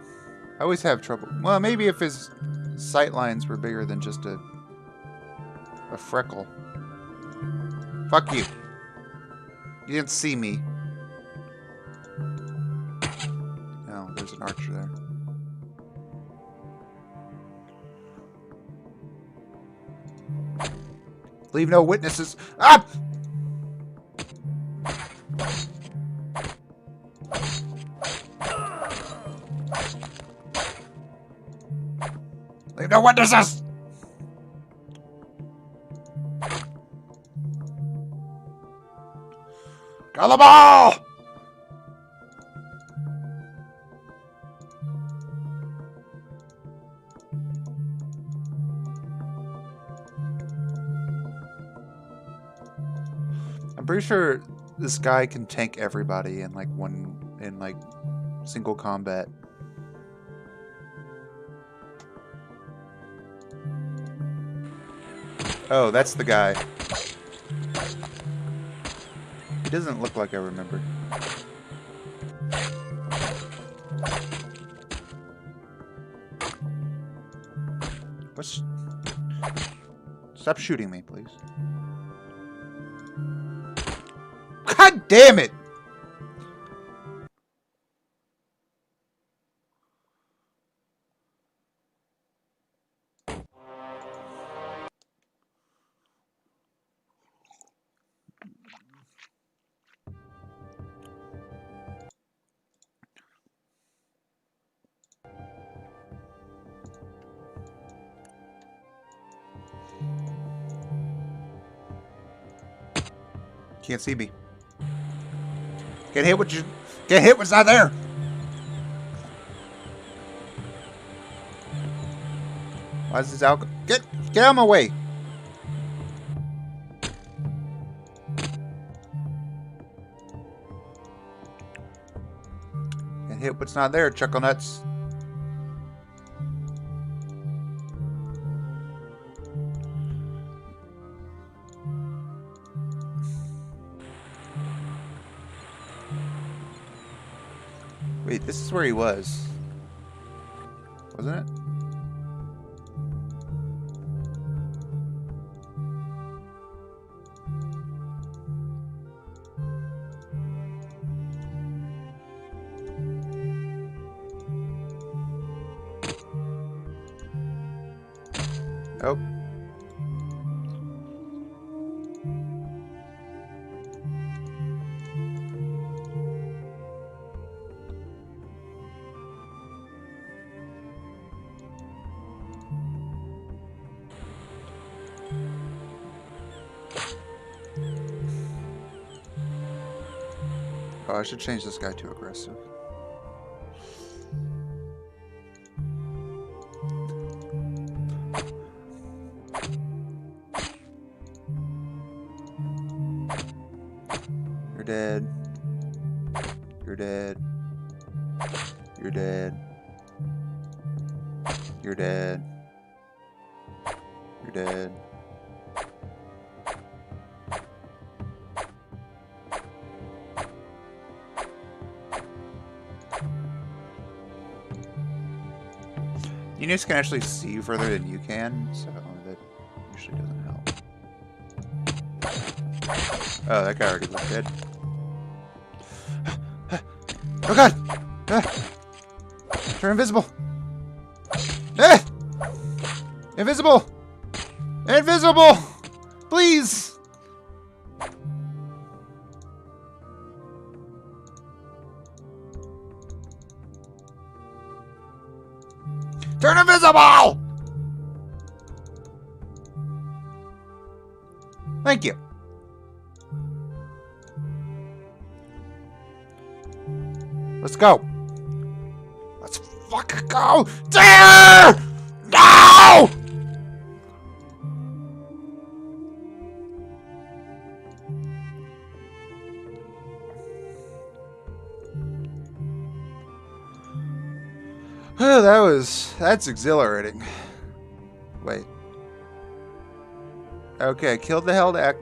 I always have trouble. Well, maybe if his sight lines were bigger than just a freckle. Fuck you. You didn't see me. No, there's an archer there. Leave no witnesses. Ah! Leave no witnesses! Kill them all! I'm pretty sure this guy can tank everybody in like single combat. Oh, that's the guy. He doesn't look like I remember. What's... Stop shooting me, please. God damn it! Can't see me. Can't hit what's not there. Why is this alcohol? Get out of my way. Can't hit what's not there, chuckle nuts. Wait, this is where he was. Wasn't it? Nope. Oh, I should change this guy to aggressive. You're dead. You're dead. You're dead. You're dead. You're dead. Units can actually see further than you can, so that usually doesn't help. Oh, that guy already looked dead. Oh god! Turn invisible! Invisible! Invisible! Please! Turn invisible! Thank you. Let's go. Let's fucking go. There! No! Oh, that's exhilarating. Wait. Okay, killed the held act.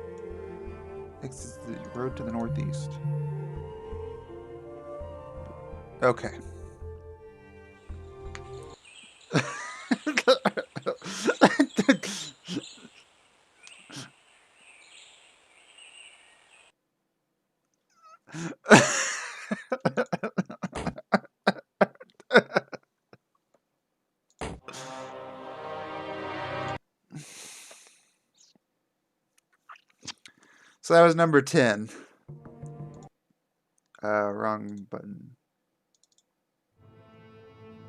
Exit the road to the northeast. Okay. So that was number 10. Wrong button.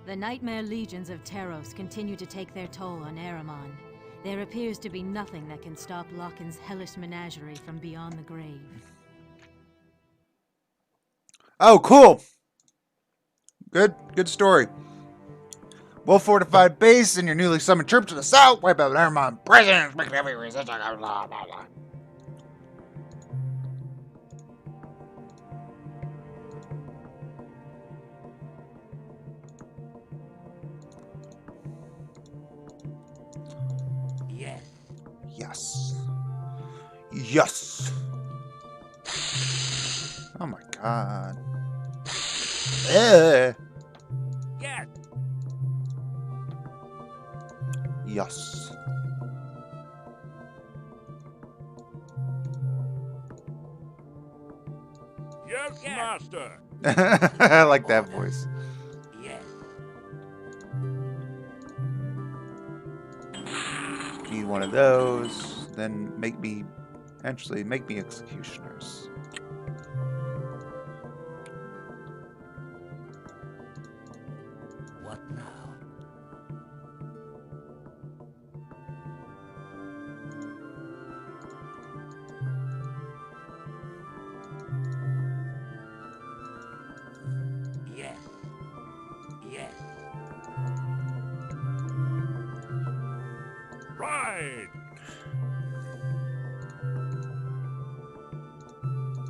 The nightmare legions of Taros continue to take their toll on Ahriman. There appears to be nothing that can stop Locken's hellish menagerie from beyond the grave. Oh, cool. Good story. Well-fortified base and your newly summoned troops to the south. Wipe out Ahriman prisoners. Make every resistance. Blah, blah, blah. Yes. Yes. Oh my god. Yeah. Yes. Yes, master. I like that voice. Need one of those, then make me executioners. What now? Ride!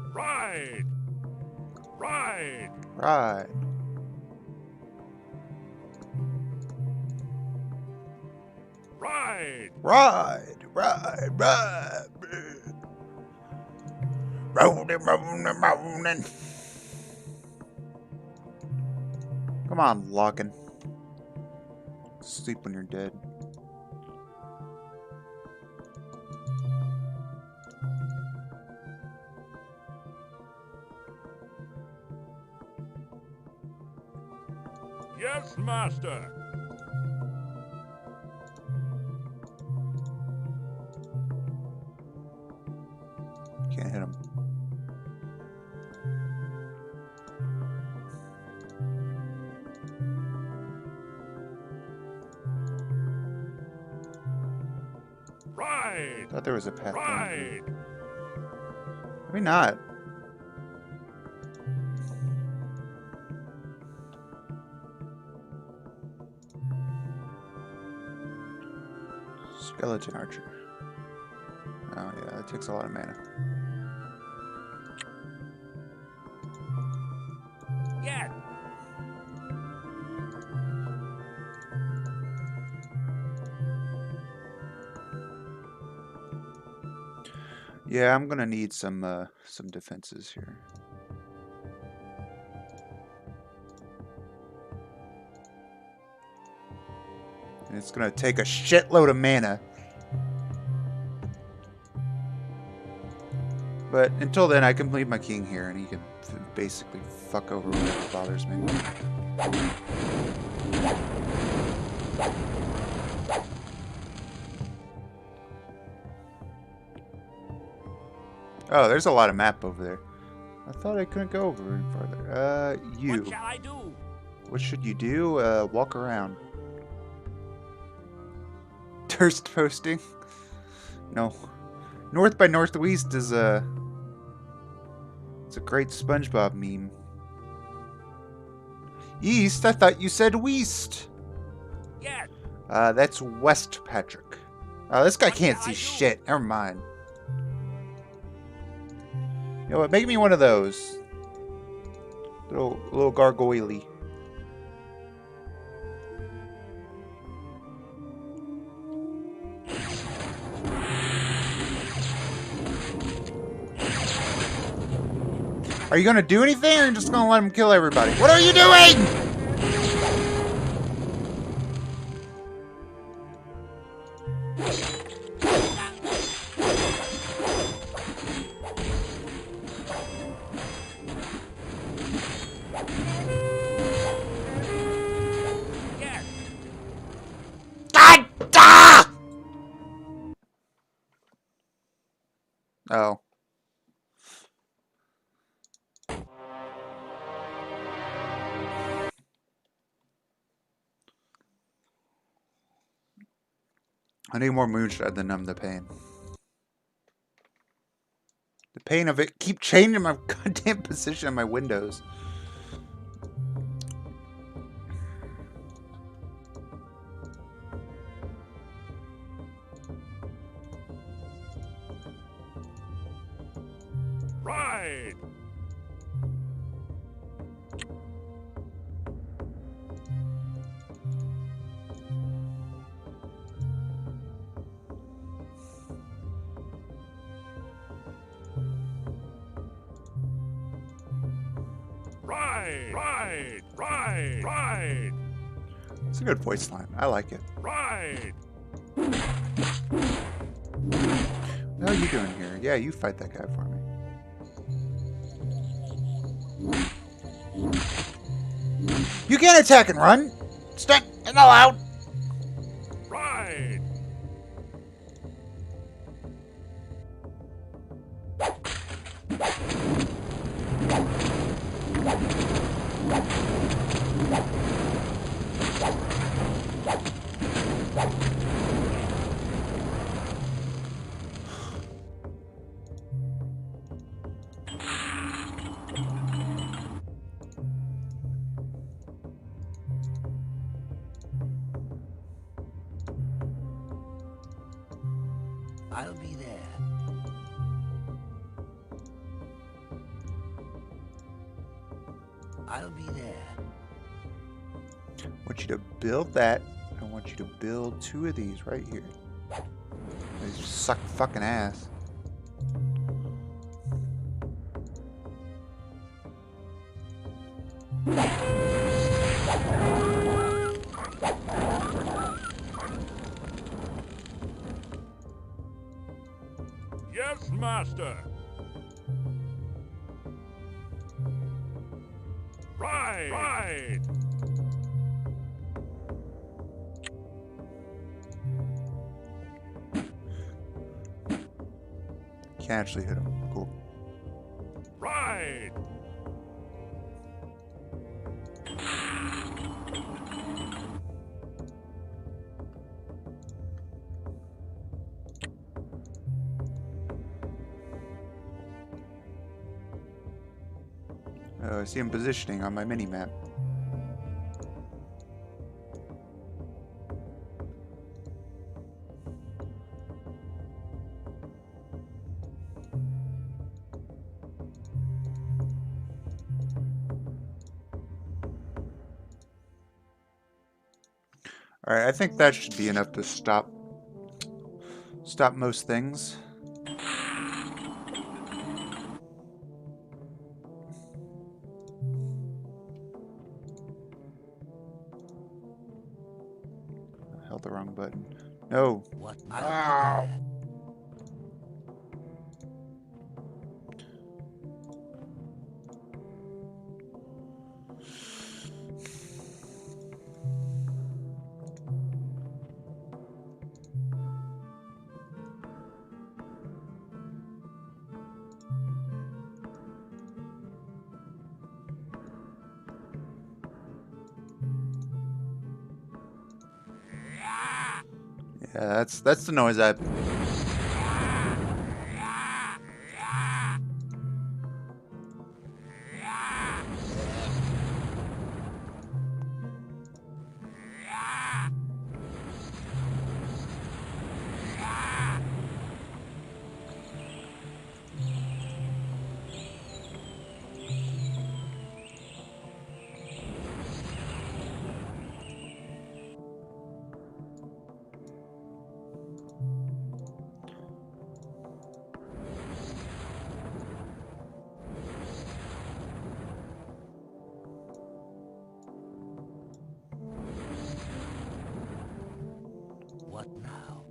Ride! Ride! Right. Ride! Ride. Ride. Ride. Rolling. Come on, Locken. Sleep when you're dead. Yes, master. Can't hit him. Ride! Thought there was a path down here. Ride! Maybe not. Skeleton archer. Oh yeah, that takes a lot of mana. Yeah. Yeah, I'm gonna need some defenses here. And it's gonna take a shitload of mana. But until then, I can leave my king here, and he can basically fuck over whatever bothers me. Oh, there's a lot of map over there. I thought I couldn't go over any farther. You. What shall I do? What should you do? Walk around. Thirst posting? No. North by Northwest is it's a great SpongeBob meme. East? I thought you said west. Yeah. That's West Patrick. Oh, this guy What can't shall see I do? shit. Never mind. You know what? Make me one of those. Little gargoyle. Are you gonna do anything, or are you just gonna let him kill everybody? What are you doing? Yeah. God! Ah! Oh. I need more moonshine to numb the pain. The pain of it keep changing my goddamn position on my windows. Right! Right! It's a good voice line. I like it. Right! What are you doing here? Yeah, you fight that guy for me. You can't attack and run! Stand and allowed! Right! I'll be there. I'll be there. I want you to build that. I want you to build 2 of these right here. They just suck fucking ass. Yes, master! Right! Can't actually hit him. Cool. Right! I see him positioning on my mini-map. Alright, I think that should be enough to stop most things. I held the wrong button. No. What? Ow. Yeah, that's the noise I. What now?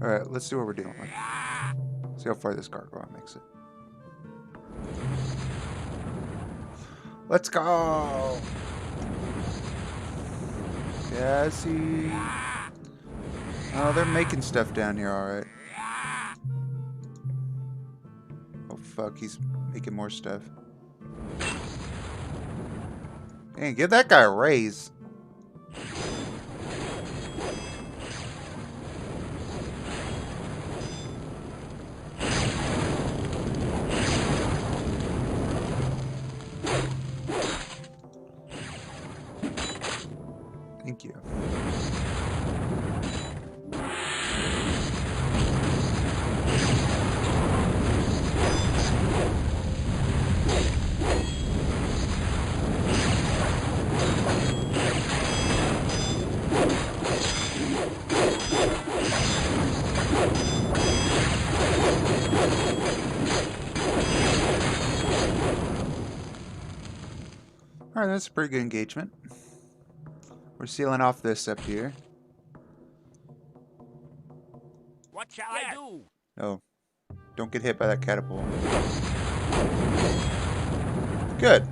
Alright, let's see what we're dealing with. See how far this gargoyle makes it. Let's go! Yeah, I see. Oh, they're making stuff down here, alright. Oh fuck, he's making more stuff. Dang, give that guy a raise. Thank you. Alright, that's a pretty good engagement. We're sealing off this up here. What shall I do? Oh, don't get hit by that catapult. Good.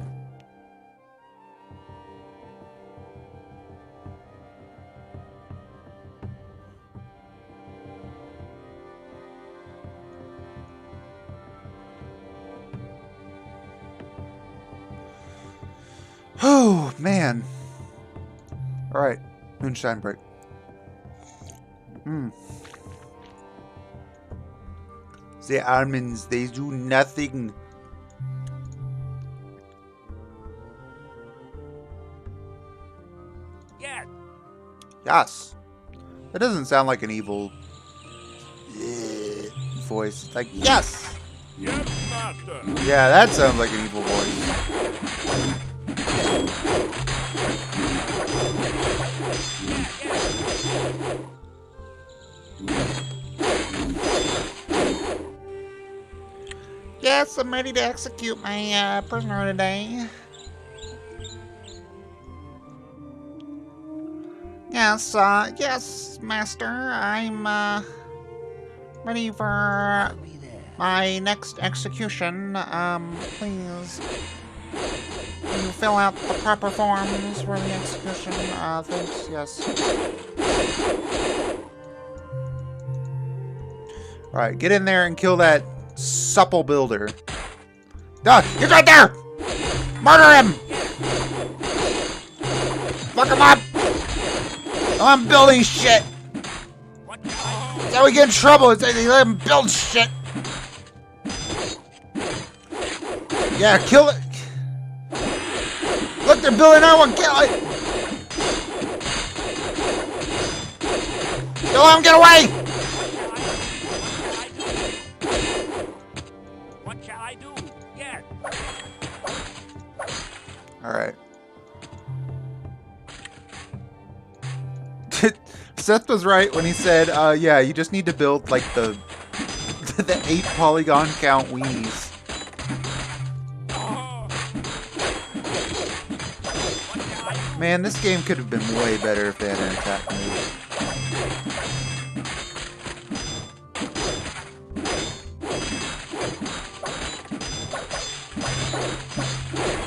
Oh, man. Alright, moonshine break. The almonds, they do nothing. Yes. Yes. That doesn't sound like an evil voice. It's like, yes! Yes, master. Yeah, that sounds like an evil voice. Yes, I'm ready to execute my prisoner today. Yes, yes, master. I'm ready for my next execution. Please, can you fill out the proper forms for the execution? Thanks, yes. Alright, get in there and kill that supple builder. Duh! He's right there! Murder him! Fuck him up! I'm building shit! That's how we get in trouble, it's like they let him build shit! Yeah, kill it! Look, they're building our one! Kill it! Don't let him get away! What shall I do? Yeah. Alright. Seth was right when he said, yeah, you just need to build, like, the 8 polygon count weenies. Man, this game could have been way better if they had an attack move.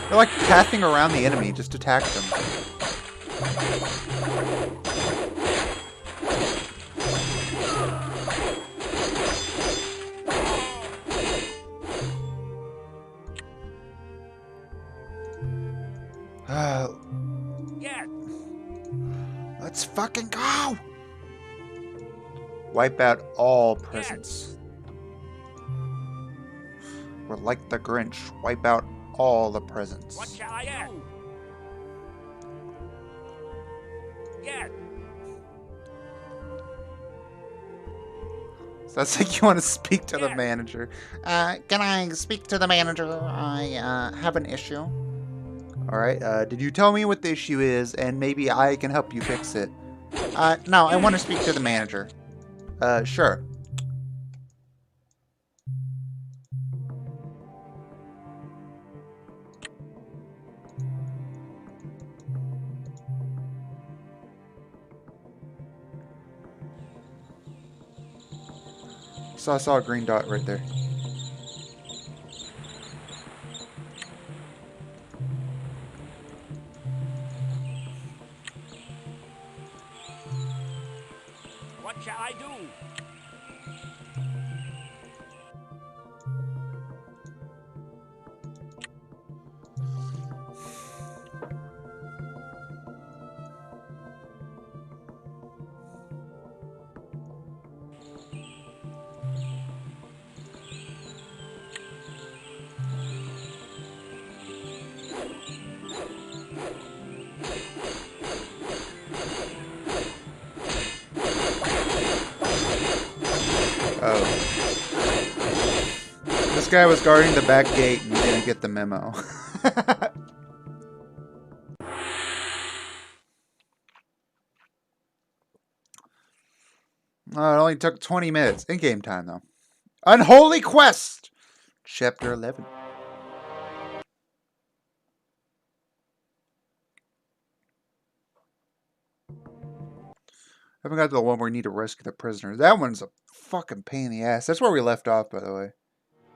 They're like pathing around the enemy, just attack them. Yeah. Let's fucking go! Wipe out all presents. Or like the Grinch, wipe out all the presents. What shall I do? Yeah. So that's like you want to speak to the Yeah. manager. Can I speak to the manager? I have an issue. Alright, did you tell me what the issue is, and maybe I can help you fix it? No, I want to speak to the manager. Sure. So I saw a green dot right there. What shall I do? Oh. This guy was guarding the back gate and didn't get the memo. Oh, it only took 20 minutes. In-game time, though. Unholy Quest! Chapter 11. I haven't got to the one where we need to rescue the prisoners. That one's a fucking pain in the ass. That's where we left off, by the way.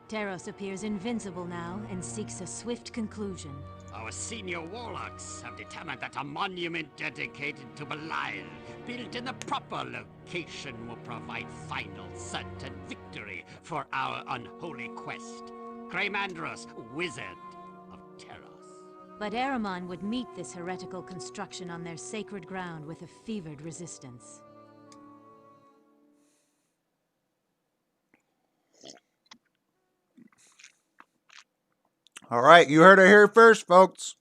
Teros appears invincible now and seeks a swift conclusion. Our senior warlocks have determined that a monument dedicated to Belial, built in the proper location, will provide final, certain victory for our unholy quest. Cremandros, wizard of Teros. But Ahriman would meet this heretical construction on their sacred ground with a fevered resistance. All right, you heard it here first, folks.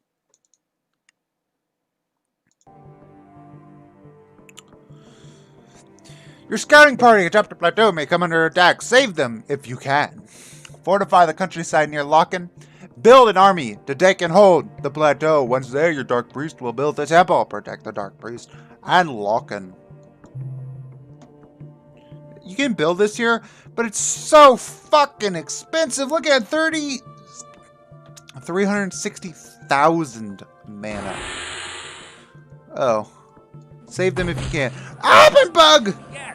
Your scouting party atop the plateau may come under attack. Save them if you can. Fortify the countryside near Locken. Build an army to take and hold the plateau. Once there, your Dark Priest will build a temple. Protect the Dark Priest and Locken. You can build this here, but it's so fucking expensive. Look at 360,000 mana. Oh. Save them if you can. Open bug! Yeah.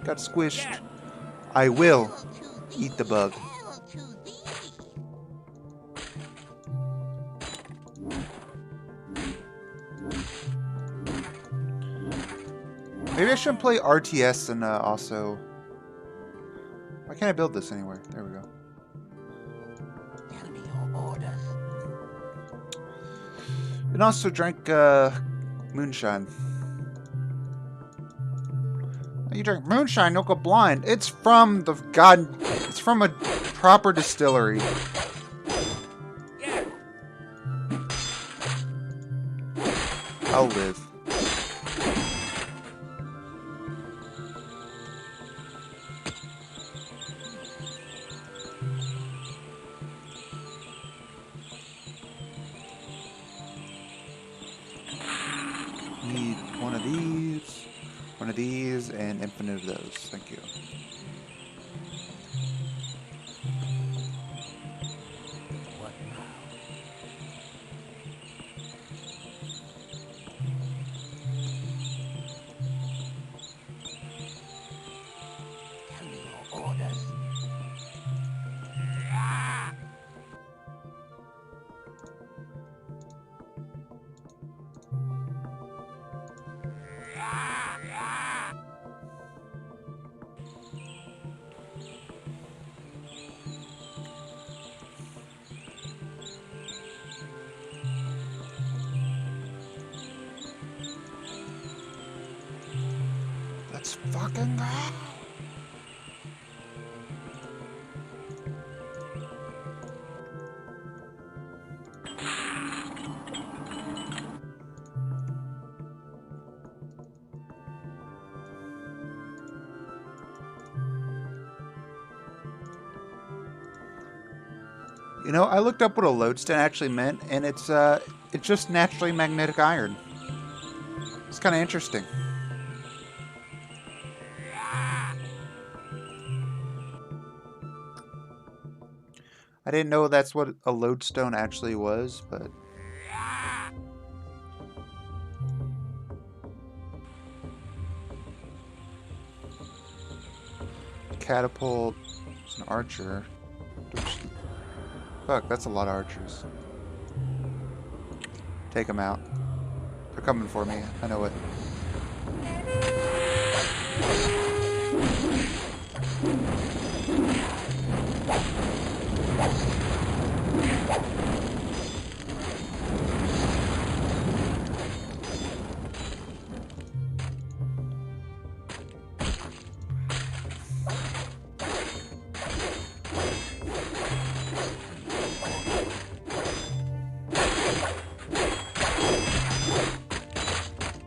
Got squished. I will eat the bug. Maybe I shouldn't play RTS and also... Why can't I build this anywhere? There we go. Tell me your orders. And also drank moonshine. You drink moonshine, don't go blind. It's from the it's from a proper distillery. I'll live. Need one of these, and infinite of those. Thank you. What now? Tell me your orders. Let's fucking go. You know, I looked up what a lodestone actually meant, and it's just naturally magnetic iron. It's kind of interesting. I didn't know that's what a lodestone actually was, but... Catapult. It's an archer. Fuck, that's a lot of archers. Take them out. They're coming for me. I know it.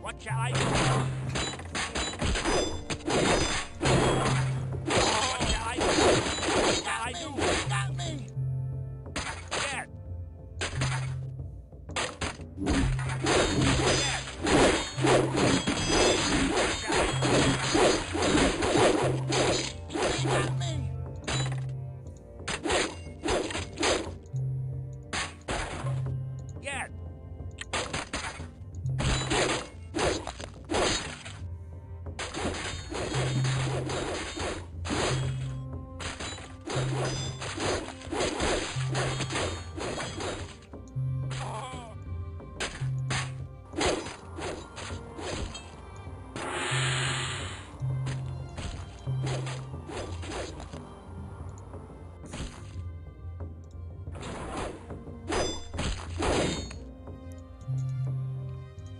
What shall I do? What shall I do? What shall I do? Got me! Dead! Got me! Dead!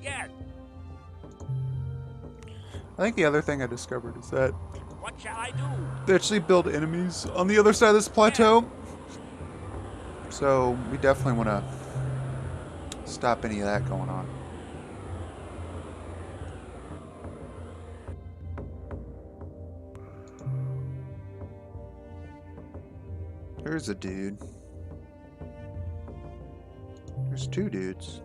Dead! I think the other thing I discovered is that What shall I do? they actually build enemies on the other side of this plateau. So we definitely want to stop any of that going on. There's a dude. There's two dudes.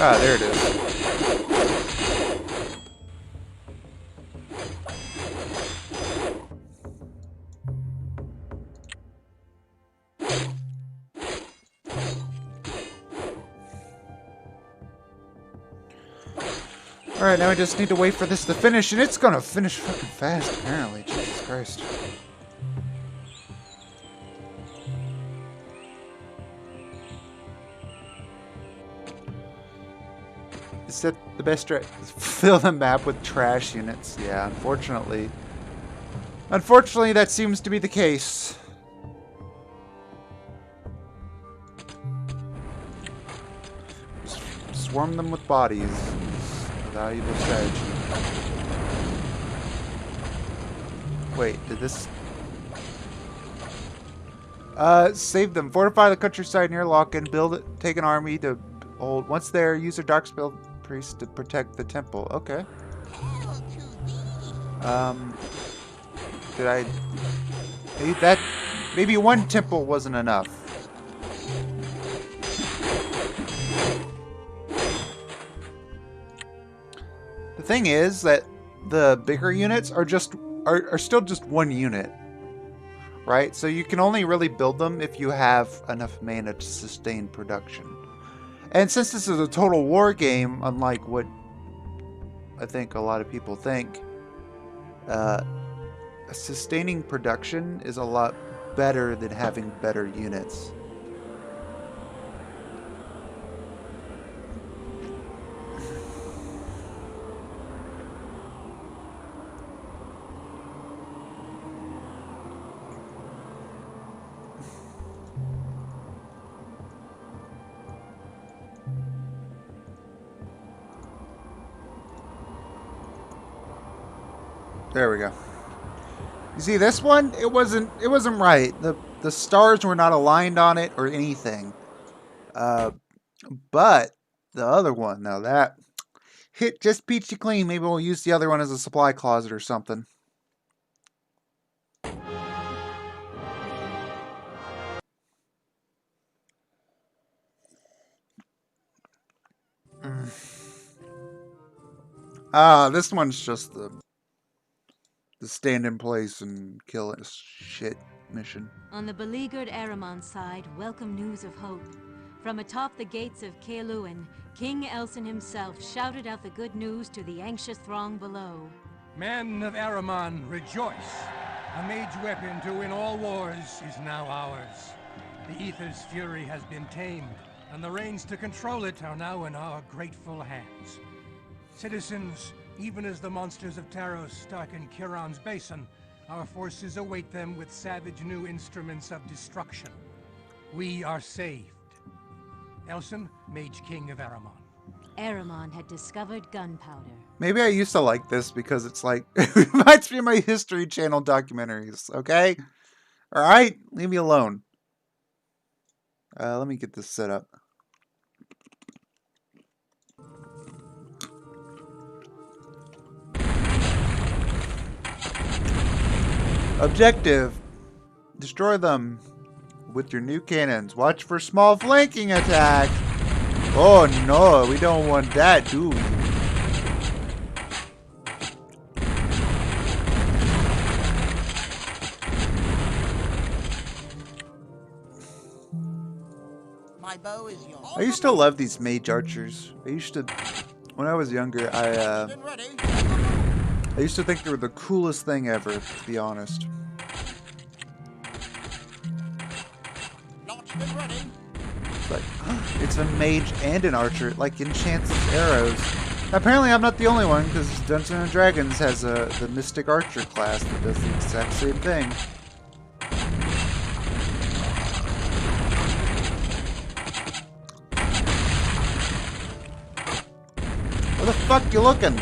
Ah, there it is. Alright, now I just need to wait for this to finish, and it's gonna finish fucking fast, apparently. Jesus Christ. Is that the best fill the map with trash units? Yeah, unfortunately. Unfortunately, that seems to be the case. Swarm them with bodies. A valuable strategy. Wait, did this... save them. Fortify the countryside near Locken. Build it. Take an army to hold. Once there, use your Darkspell priest to protect the temple. Okay. Did I... Maybe one temple wasn't enough. The thing is that the bigger units are still just one unit. Right? So you can only really build them if you have enough mana to sustain production. And since this is a total war game, unlike what I think a lot of people think, sustaining production is a lot better than having better units. There we go. You see this one? It wasn't right. The stars were not aligned on it or anything. But the other one, now that hit just peachy clean. Maybe we'll use the other one as a supply closet or something. This one's just the stand in place and kill it shit mission. On the beleaguered Ahriman side, welcome news of hope. From atop the gates of Caerluin, King Elson himself shouted out the good news to the anxious throng below. Men of Ahriman, rejoice! A mage weapon to win all wars is now ours. The Aether's fury has been tamed, and the reins to control it are now in our grateful hands. Citizens, even as the monsters of Taros darken Kiran's basin, our forces await them with savage new instruments of destruction. We are saved. Elson, Mage King of Ahriman. Ahriman had discovered gunpowder. Maybe I used to like this because it's like, it reminds me of my History Channel documentaries, okay? Alright? Leave me alone. Let me get this set up. Objective. Destroy them with your new cannons. Watch for small flanking attacks. Oh no, we don't want that, do we? My bow is yours. I used to love these mage archers. When I was younger, I used to think they were the coolest thing ever, to be honest. Launched and ready. It's like, it's a mage and an archer, like enchants arrows. Apparently I'm not the only one, because Dungeons & Dragons has the Mystic Archer class that does the exact same thing. Where the fuck you looking?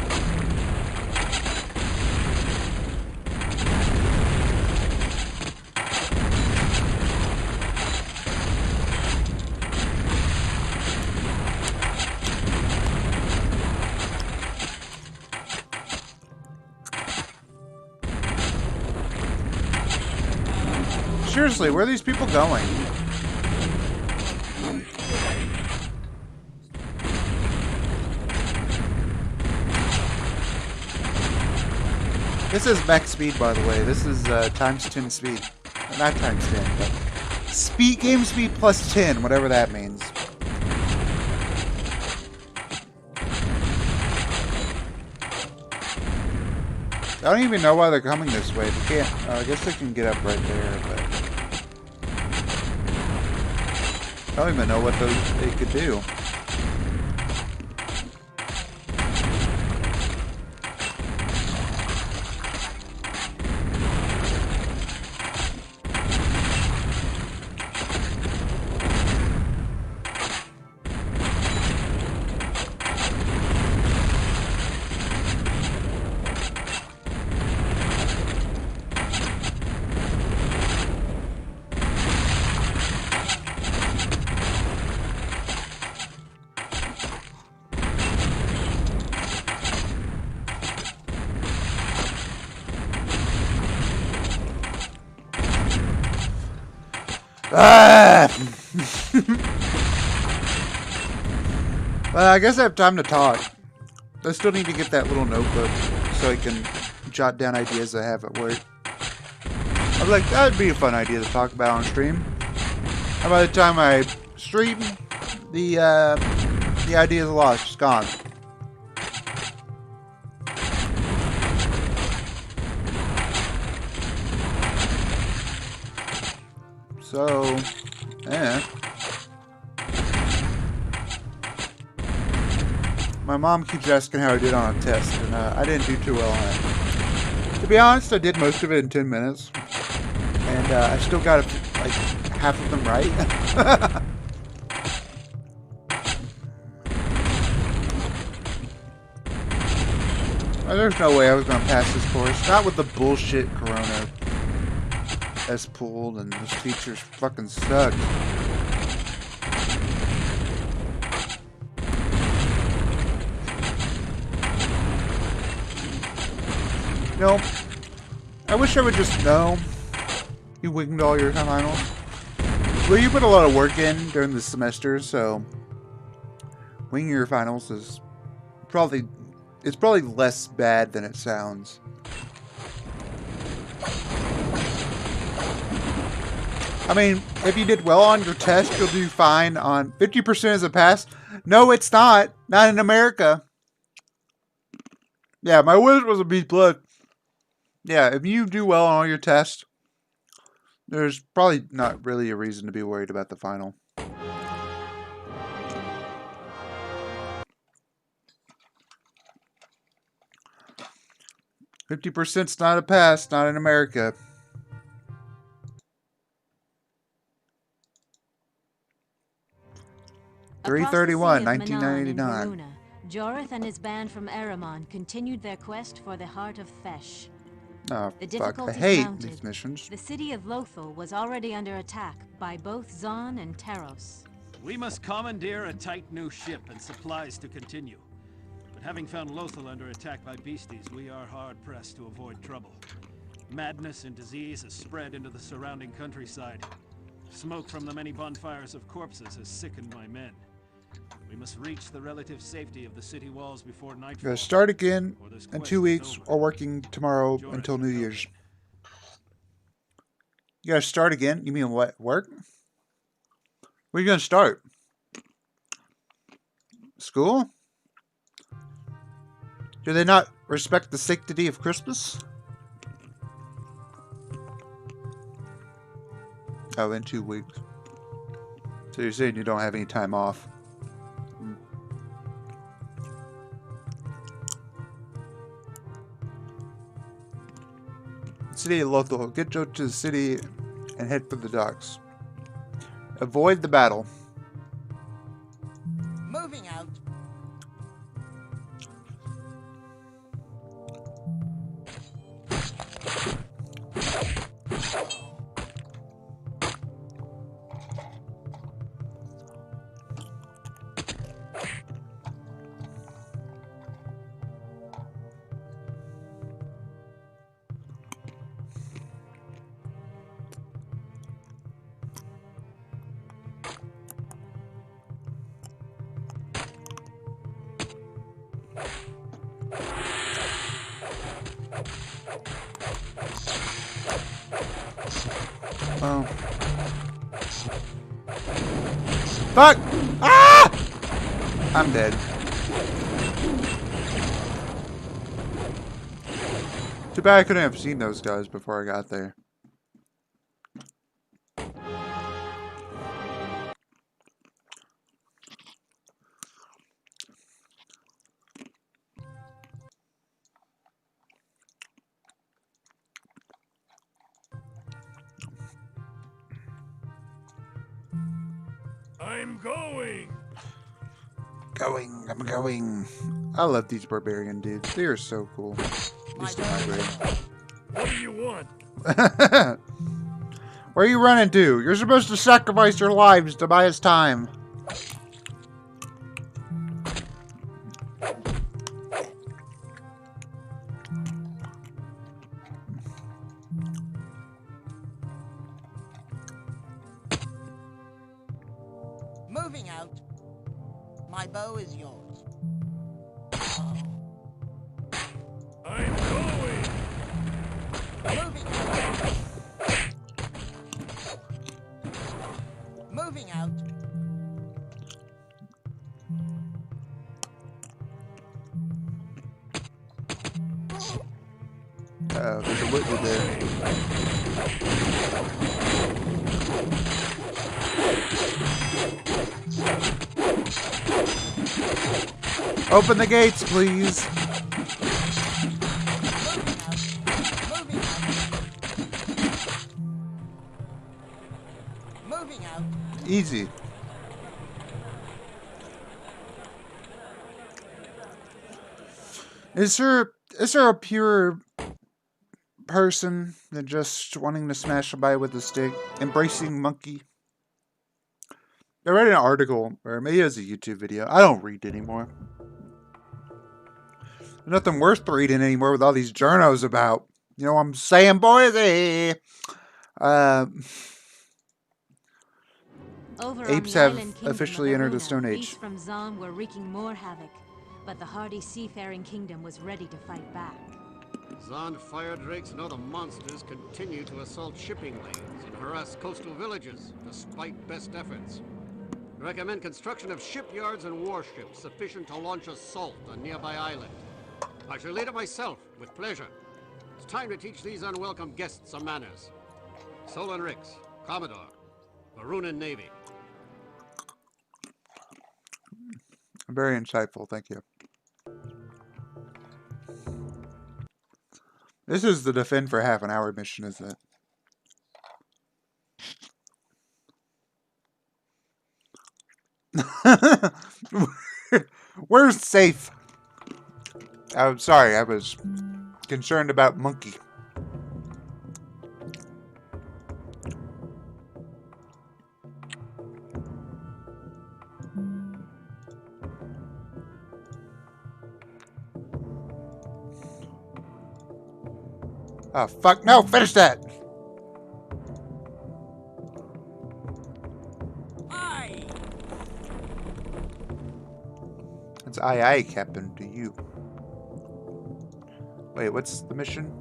Seriously, where are these people going? This is max speed, by the way. This is times 10 speed. Not times 10, but speed, game speed plus 10, whatever that means. I don't even know why they're coming this way. They can't. I guess they can get up right there, but I don't even know what they could do. Ah! Well, I guess I have time to talk. I still need to get that little notebook so I can jot down ideas I have at work. I was like, that would be a fun idea to talk about on stream. And by the time I stream, the idea is lost. It's gone. So, yeah. My mom keeps asking how I did on a test, and I didn't do too well on it. To be honest, I did most of it in 10 minutes. And I still got like half of them right. There's no way I was going to pass this course. Not with the bullshit Corona S pooled, and those teachers fucking suck. You know, I wish I would just know you winged all your finals. Well, you put a lot of work in during the semester, so winging your finals is probably less bad than it sounds. I mean, if you did well on your test, you'll do fine on 50% as a pass. No, it's not. Not in America. Yeah, my wish was a B+. Yeah, if you do well on all your tests, there's probably not really a reason to be worried about the final. %'s not a pass, not in America. Across the 3/31, sea of Manaan and 1999. Varuna, Jorith and his band from Eramon continued their quest for the heart of Fesh. Oh, The fuck. I difficulties hate mounted, these missions. the city of Lothal was already under attack by both Zon and Taros. We must commandeer a tight new ship and supplies to continue. But having found Lothal under attack by beasties, we are hard-pressed to avoid trouble. Madness and disease has spread into the surrounding countryside. Smoke from the many bonfires of corpses has sickened my men. We must reach the relative safety of the city walls before nightfall. Gonna start again or this in quest 2 is weeks, over. or working tomorrow Jorith until New and Year's. Elgin. You gotta start again? You mean what? Work? Where are you gonna start? School? Do they not respect the sanctity of Christmas? Oh, in 2 weeks. So you're saying you don't have any time off? City of Lothal. Get Joe to the city and head for the docks. Avoid the battle. Moving out. Oh. Fuck! Ah! I'm dead. Too bad I couldn't have seen those guys before I got there. I'm going. I'm going. I love these barbarian dudes. They are so cool. Just hungry. What do you want? Where are you running to? You're supposed to sacrifice your lives to buy us time. Moving out. My bow is yours. I'm going. Moving out. Moving out. There's a litany there. Open the gates, please. Moving out. Easy. Is there a pure person than just wanting to smash somebody with a stick? Embracing monkey? I read an article, or maybe it was a YouTube video. I don't read anymore. There's nothing worth reading anymore with all these journos about. You know what I'm saying, boys? Over Apes on the have island kingdom officially of entered the Aruna, Stone Age. beasts from Zon were wreaking more havoc, but the hardy seafaring kingdom was ready to fight back. Zond fire drakes and other monsters continue to assault shipping lanes and harass coastal villages, despite best efforts. Recommend construction of shipyards and warships sufficient to launch assault on nearby island. I shall lead it myself, with pleasure. It's time to teach these unwelcome guests some manners. Solon Rix, Commodore, Marunan Navy. Very insightful, thank you. This is the defend for half an hour mission, isn't it? We're safe. I'm sorry, I was concerned about monkey. Oh, fuck. No, finish that. Aye. It's aye, aye, Captain, to you. Wait, what's the mission?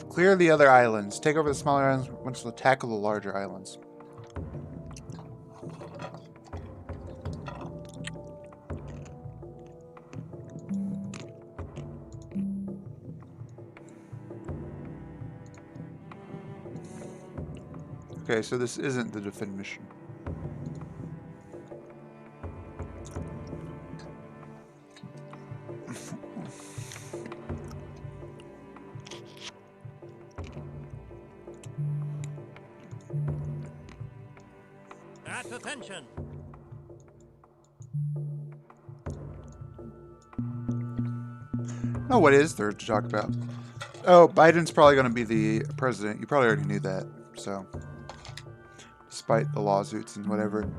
Clear the other islands. Take over the smaller islands once to tackle the larger islands. Okay, so this isn't the defend mission. At attention. Oh, what is there to talk about? Oh, Biden's probably going to be the president. You probably already knew that, so. Despite the lawsuits and whatever.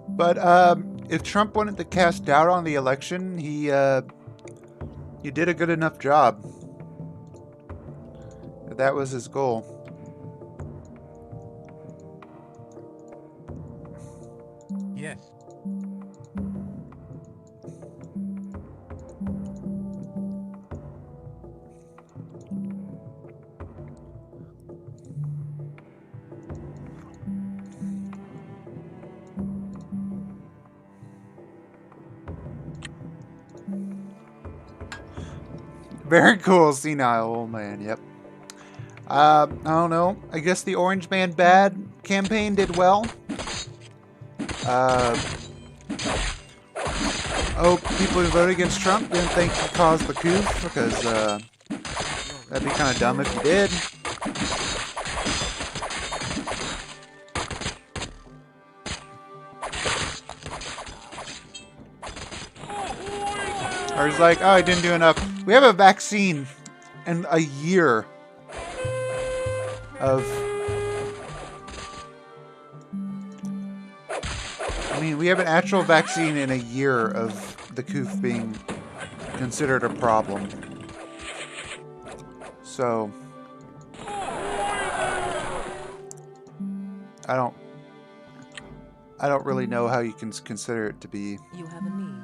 But if Trump wanted to cast doubt on the election, he did a good enough job. That was his goal. Yes. Very cool, senile old man, yep. I don't know. I guess the Orange Man Bad campaign did well. Oh, people who voted against Trump didn't think he caused the coup, because that'd be kind of dumb if he did. Or he's like, oh, I didn't do enough. We have a vaccine and a year of mean, we have an actual vaccine in a year of the coof being considered a problem. So, I don't really know how you can consider it to be You have a need.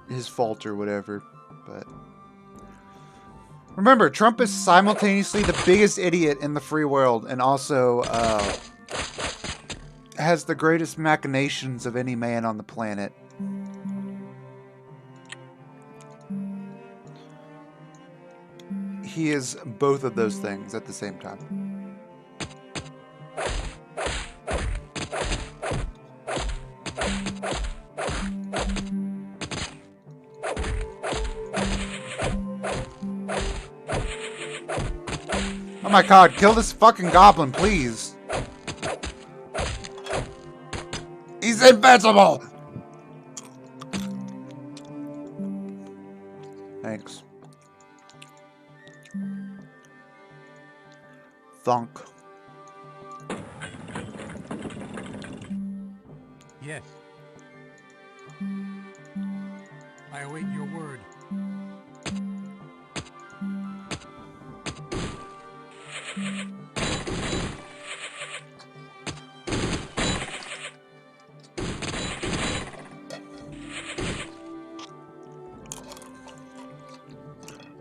his fault or whatever, but remember, Trump is simultaneously the biggest idiot in the free world and also has the greatest machinations of any man on the planet. He is both of those things at the same time. Oh my god, kill this fucking goblin, please. He's invincible! Thanks. Thunk. Yes. I await your word.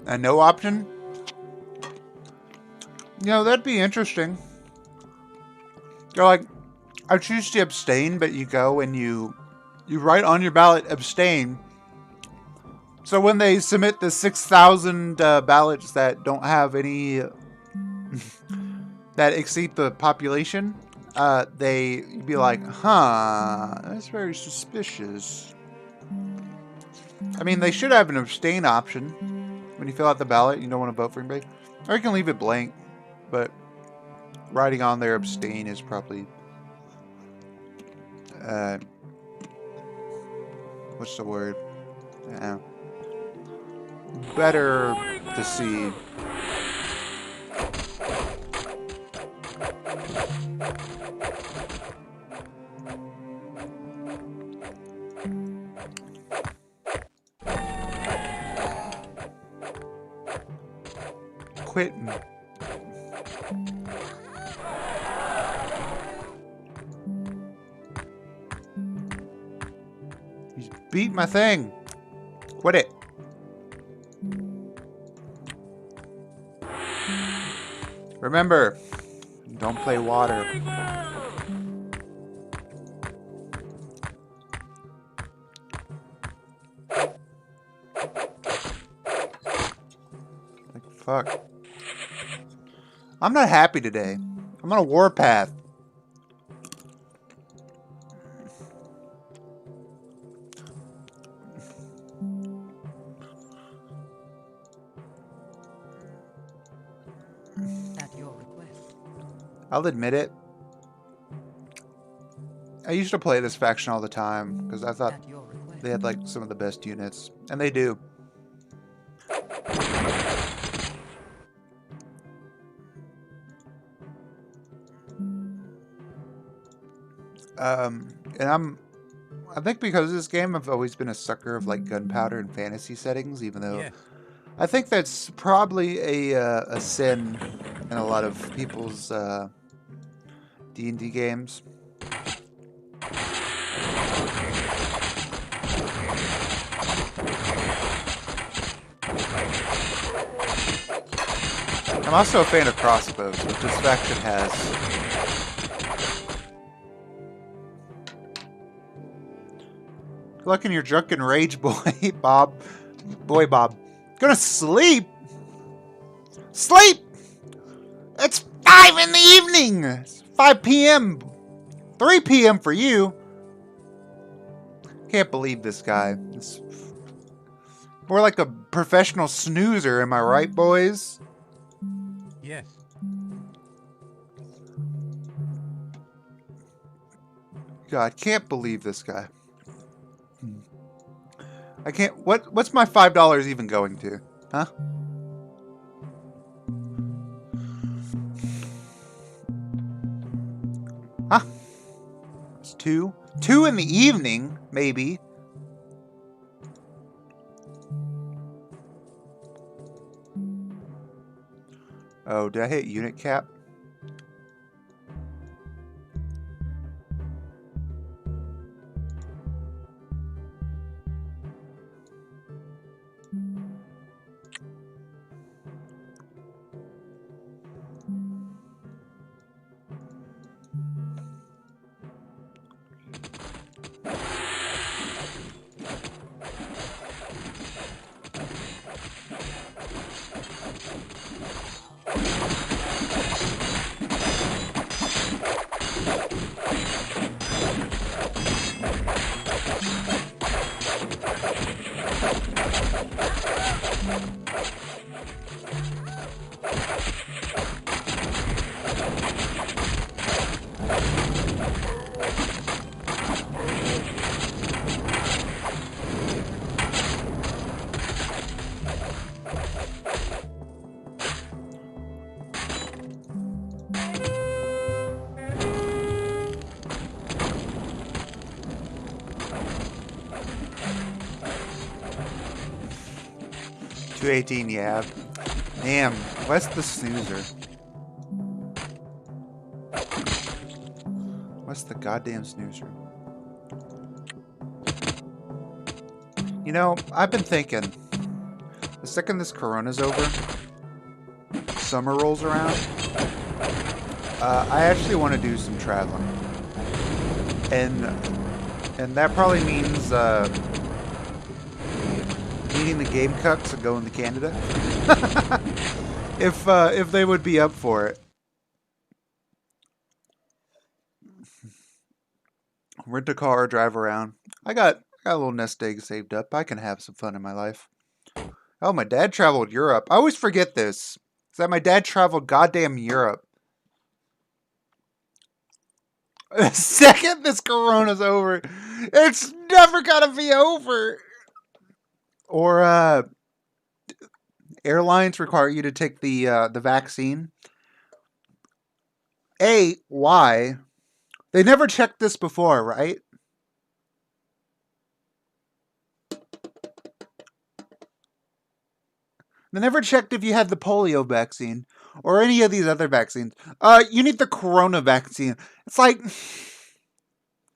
A no option? You know, that'd be interesting. You're like, I choose to abstain, but you go and you write on your ballot abstain. So when they submit the 6,000 ballots that don't have any that exceed the population, they be like, huh, that's very suspicious. I mean, they should have an abstain option when you fill out the ballot. You don't want to vote for anybody, or you can leave it blank. But writing on there abstain is probably what's the word? Better to see. Quitting. He's beat my thing. Quit it. Remember, don't play water. Like, fuck. I'm not happy today. I'm on a warpath. At your request. I'll admit it. I used to play this faction all the time because I thought At your request. they had like some of the best units, and they do. And I think because of this game, I've always been a sucker of like gunpowder and fantasy settings, even though Yes. I think that's probably a sin in a lot of people's D&D games. I'm also a fan of crossbows, which this faction has. Good luck in your drunken rage, boy, Bob. Boy, Bob. Gonna sleep? Sleep! It's 5 in the evening! It's 5 p.m. 3 p.m. for you. Can't believe this guy. It's more like a professional snoozer, am I right, boys? Yes. God, can't believe this guy. I can't. What's my $5 even going to? Huh? Huh? It's 2. 2 in the evening, maybe. Oh, did I hit unit cap? $218, yeah. Damn, what's the snoozer? What's the goddamn snoozer? You know, I've been thinking, the second this corona's over, summer rolls around, I actually want to do some traveling. And that probably means meeting the Game Cucks and going to Canada. If they would be up for it. Rent a car, drive around. I got a little nest egg saved up. I can have some fun in my life. Oh, my dad traveled Europe. I always forget this. Is that my dad traveled goddamn Europe. The second this corona's over, it's never gonna be over. Or airlines require you to take the vaccine. Why? They never checked this before, right? They never checked if you had the polio vaccine or any of these other vaccines. You need the corona vaccine. It's like,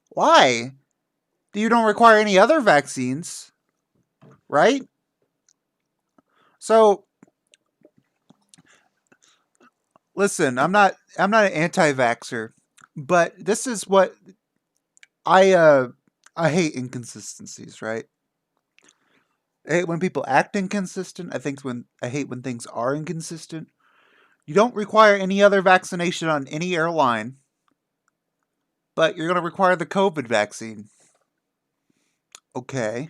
why? You don't require any other vaccines, right? So, listen, I'm not an anti-vaxxer, but this is what I hate inconsistencies, right? I hate when people act inconsistent. I hate when things are inconsistent. You don't require any other vaccination on any airline, but you're going to require the COVID vaccine. Okay.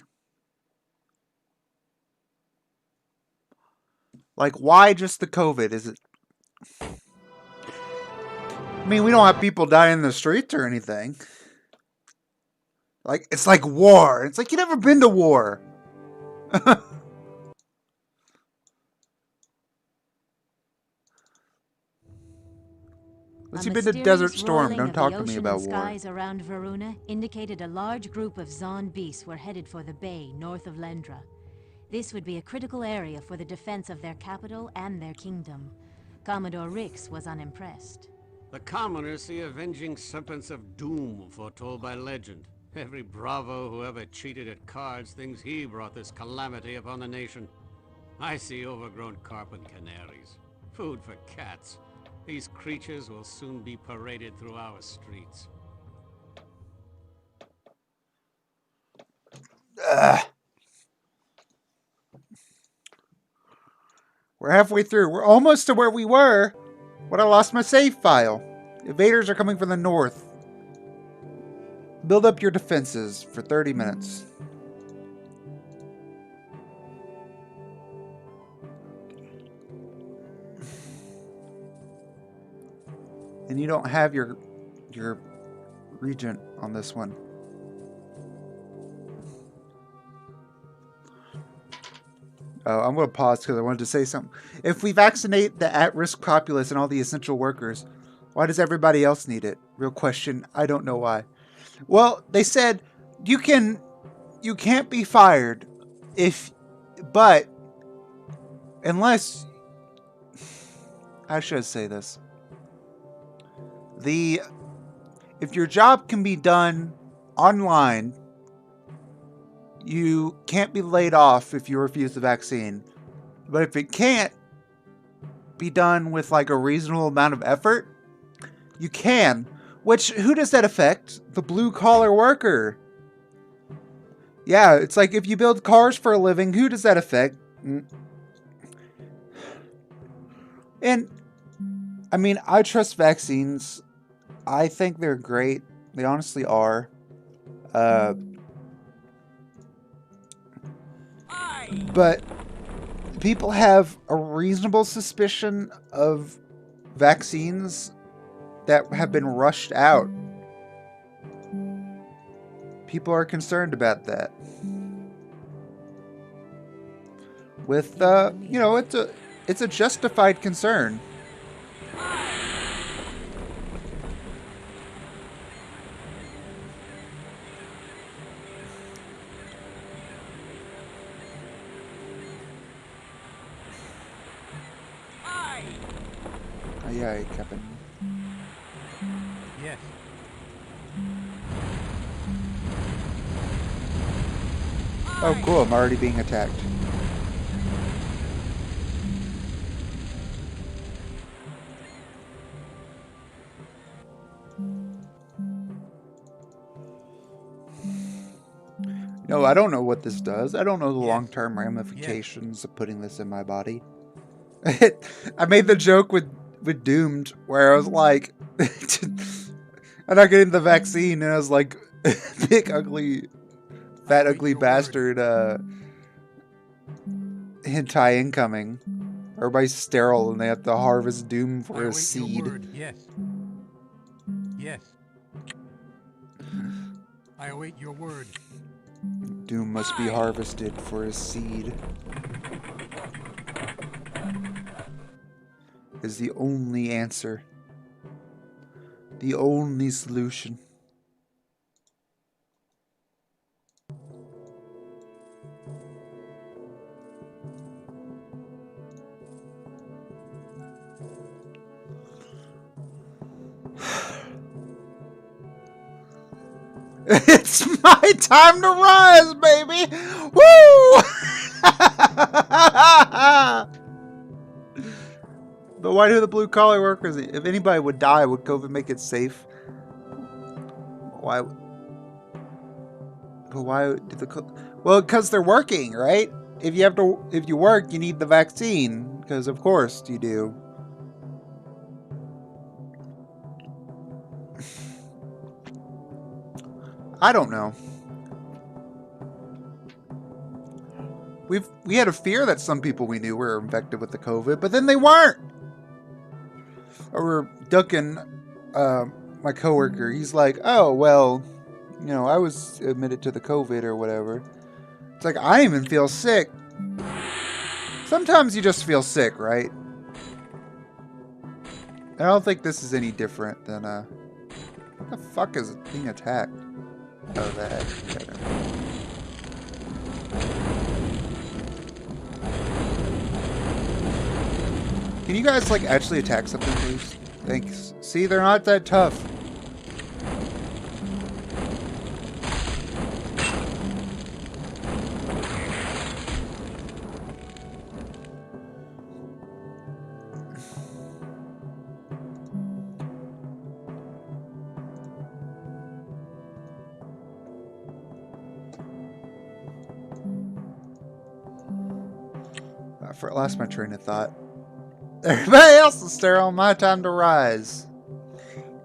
Like, why just the COVID? Is it... I mean, we don't have people dying in the streets or anything. Like, it's like war. It's like, you never been to war. Unless you've been to Desert Storm, don't talk to me about war. Skies around Varuna indicated a large group of Zon beasts were headed for the bay north of Lendra. This would be a critical area for the defense of their capital and their kingdom. Commodore Rix was unimpressed. The commoners see avenging serpents of doom foretold by legend. Every bravo who ever cheated at cards thinks he brought this calamity upon the nation. I see overgrown carp and canaries. Food for cats. These creatures will soon be paraded through our streets. We're halfway through. We're almost to where we were when I lost my save file. Invaders are coming from the north. Build up your defenses for 30 minutes. And you don't have your regent on this one. Oh, I'm going to pause because I wanted to say something. If we vaccinate the at-risk populace and all the essential workers, why does everybody else need it? Real question. I don't know why. Well, they said you can't be fired but unless, how should I say this? If your job can be done online, you can't be laid off if you refuse the vaccine. But if it can't be done with like a reasonable amount of effort, you can. Which, who does that affect? The blue collar worker. Yeah, it's like if you build cars for a living, who does that affect? And, I mean, I trust vaccines. I think they're great. They honestly are. But people have a reasonable suspicion of vaccines that have been rushed out. People are concerned about that. With, you know, it's a justified concern. Aye, aye, Captain. Yes. Oh, cool. I'm already being attacked. No, I don't know what this does. I don't know the long-term ramifications of putting this in my body. I made the joke with Doomed where I was like, I'm not getting the vaccine, and I was like, big ugly, fat ugly bastard, hentai incoming. Everybody's sterile and they have to harvest Doom for a seed. Yes. Yes. I await your word. Doom must be harvested for his seed. Is the only answer. The only solution. It's my time to rise, baby! Woo! But why do the blue collar workers? If anybody would die, would COVID make it safe? Why? But why do well, because they're working, right? If you work, you need the vaccine, because of course you do. I don't know. We had a fear that some people we knew were infected with the COVID, but then they weren't. Or Duncan, my coworker, he's like, oh, well, you know, I was admitted to the COVID or whatever. It's like, I didn't even feel sick. Sometimes you just feel sick, right? I don't think this is any different than, what the fuck is being attacked? Oh, that. Can you guys, like, actually attack something, please? Thanks. See, they're not that tough. I lost my train of thought. Everybody else is sterile, my time to rise.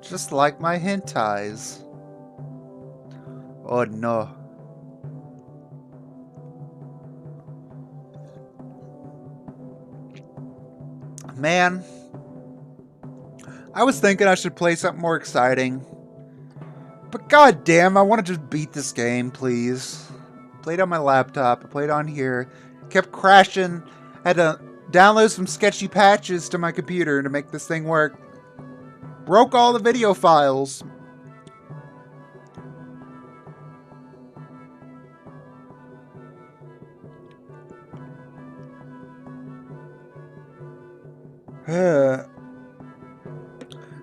Just like my hentais. Oh no. Man. I was thinking I should play something more exciting. But goddamn, I want to just beat this game, please. I played on my laptop, I played on here. Kept crashing. Had to download some sketchy patches to my computer to make this thing work. Broke all the video files.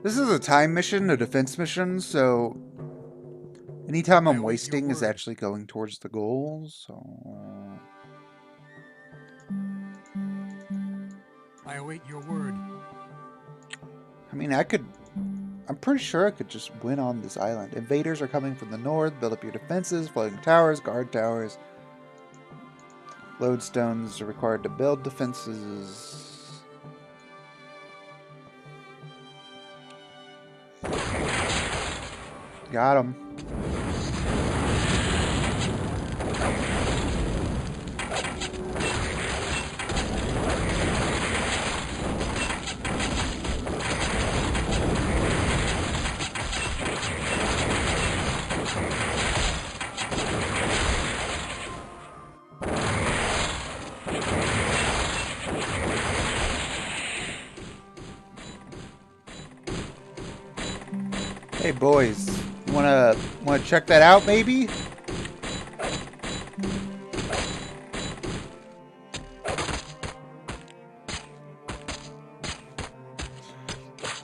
This is a time mission, a defense mission, so anytime I'm wasting is actually going towards the goal, so... I await your word. I mean, I'm pretty sure I could just win on this island. Invaders are coming from the north. Build up your defenses, floating towers, guard towers. Lodestones are required to build defenses. Got him. Hey boys, wanna check that out maybe?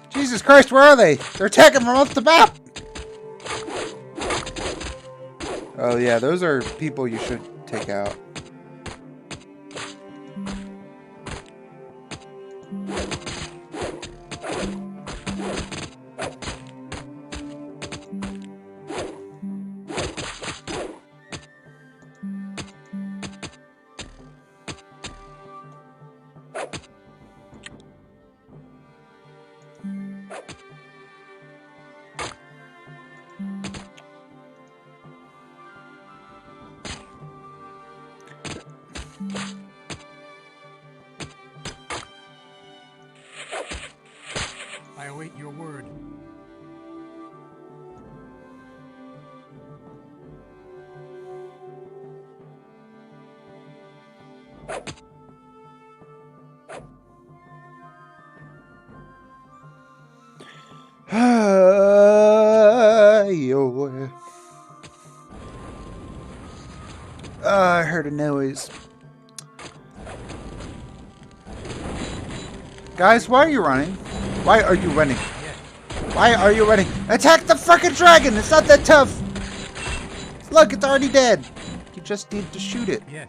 Jesus Christ, where are they? They're attacking from off the map! Oh yeah, those are people you should take out. I await your word. I heard a noise. Guys, why are you running? Why are you running? Why are you running? Attack the frickin' dragon! It's not that tough! Look, it's already dead! You just need to shoot it. Yeah.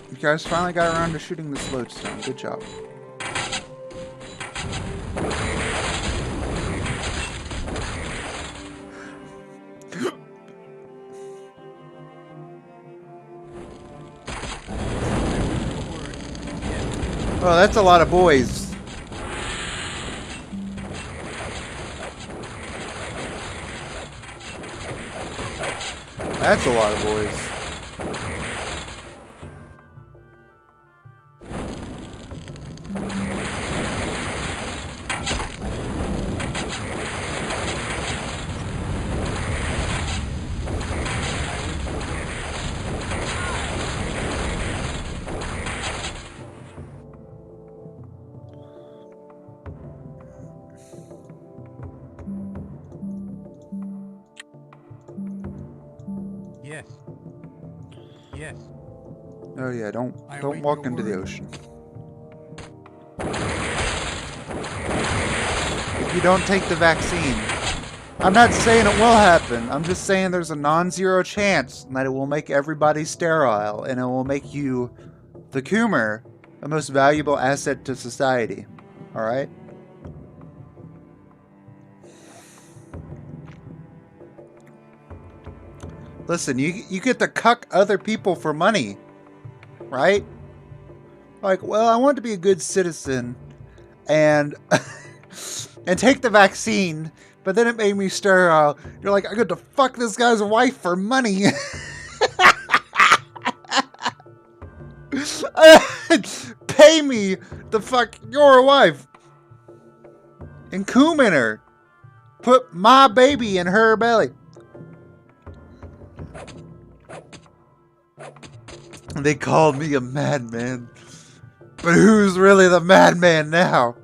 You guys finally got around to shooting this lodestone. Good job. Oh, that's a lot of boys. That's a lot of boys. Yes. Yes. Oh yeah, don't walk into the ocean. If you don't take the vaccine. I'm not saying it will happen. I'm just saying there's a non-zero chance that it will make everybody sterile and it will make you, the Coomer, the most valuable asset to society. Alright? Listen, you get to cuck other people for money, right? Like, well, I want to be a good citizen and and take the vaccine, but then it made me sterile. You're like, I got to fuck this guy's wife for money. Pay me to fuck your wife and cumin her. Put my baby in her belly. They called me a madman. But who's really the madman now?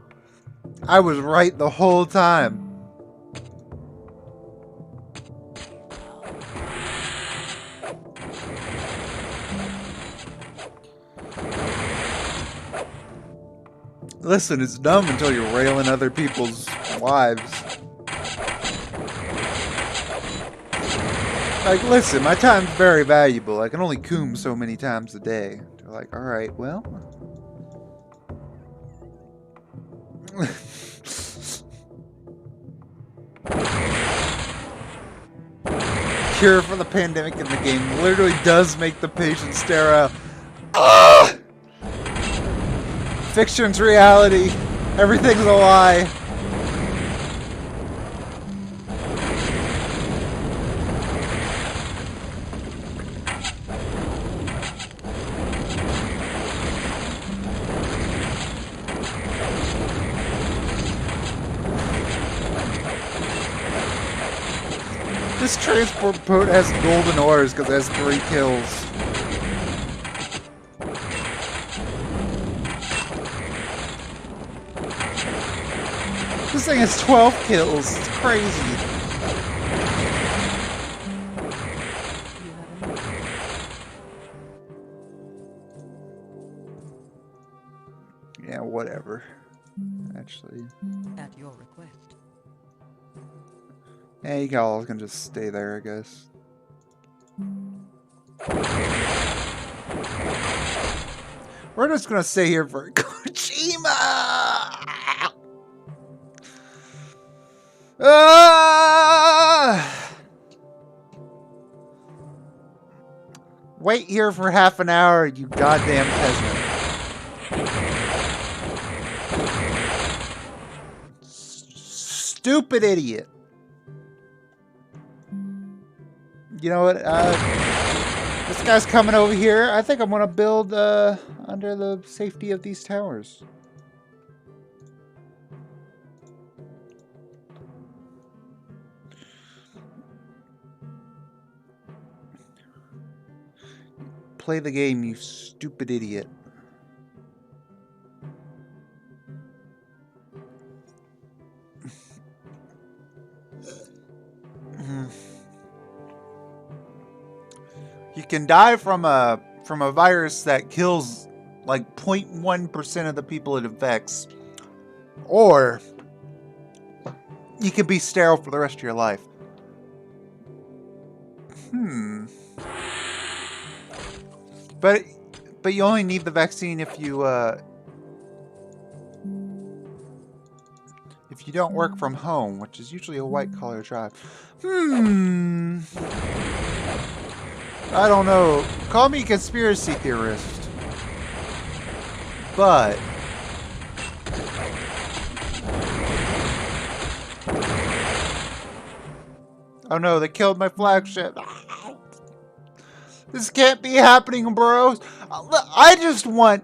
I was right the whole time. Listen, it's dumb until you're railing other people's wives. Like, listen, my time's very valuable. I can only coom so many times a day. They're like, alright, well. Cure for the pandemic in the game literally does make the patient sterile. Ah! Fiction's reality. Everything's a lie. This transport boat has golden ores because it has 3 kills. This thing has 12 kills. It's crazy. Yeah, whatever. Actually. At your request. Yeah, you all can just stay there, I guess. We're just gonna stay here for Kojima! Wait here for half an hour, you goddamn peasant. Stupid idiot. You know what? This guy's coming over here. I think I'm gonna build under the safety of these towers. Play the game, you stupid idiot. You can die from a virus that kills like 0.1% of the people it affects, or you can be sterile for the rest of your life. But you only need the vaccine if you don't work from home, which is usually a white-collar job. I don't know. Call me a conspiracy theorist. But oh no, they killed my flagship. This can't be happening, bros. I just want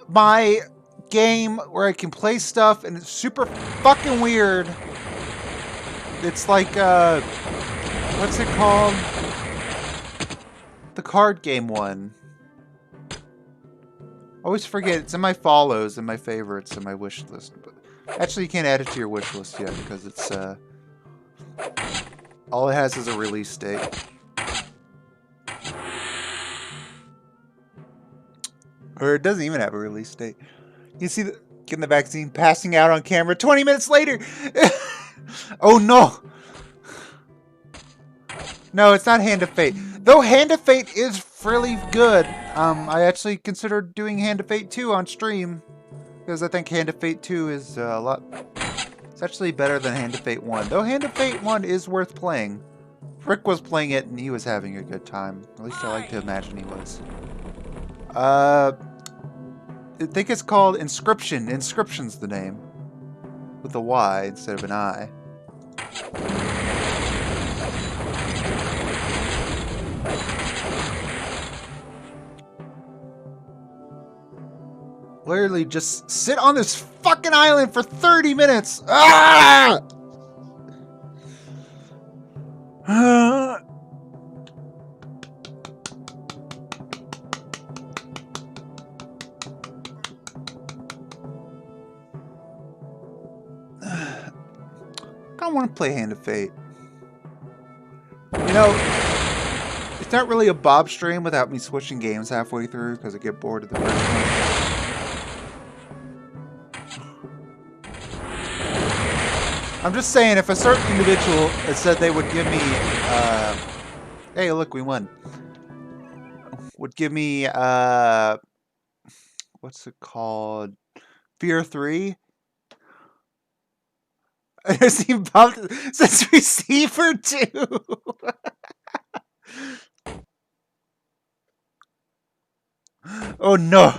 my game where I can play stuff and it's super fucking weird. It's like, what's it called? The card game one. I always forget. It's in my follows and my favorites and my wish list. But actually, you can't add it to your wish list yet because it's, all it has is a release date. Or it doesn't even have a release date. You see getting the vaccine, passing out on camera 20 minutes later. Oh no. No, it's not Hand of Fate. Though Hand of Fate is really good. I actually considered doing Hand of Fate 2 on stream. Because I think Hand of Fate 2 is a lot... It's actually better than Hand of Fate 1. Though Hand of Fate 1 is worth playing. Rick was playing it and he was having a good time. At least I like to imagine he was. I think it's called Inscription. Inscription's the name. With a Y instead of an I. Literally just sit on this fucking island for 30 minutes. Ah! I want to play Hand of Fate. You know, it's not really a Bob stream without me switching games halfway through because I get bored of the first one. I'm just saying, if a certain individual had said they would give me, hey, look, we won. Would give me, what's it called? Fear 3? Says Receiver 2. Oh no.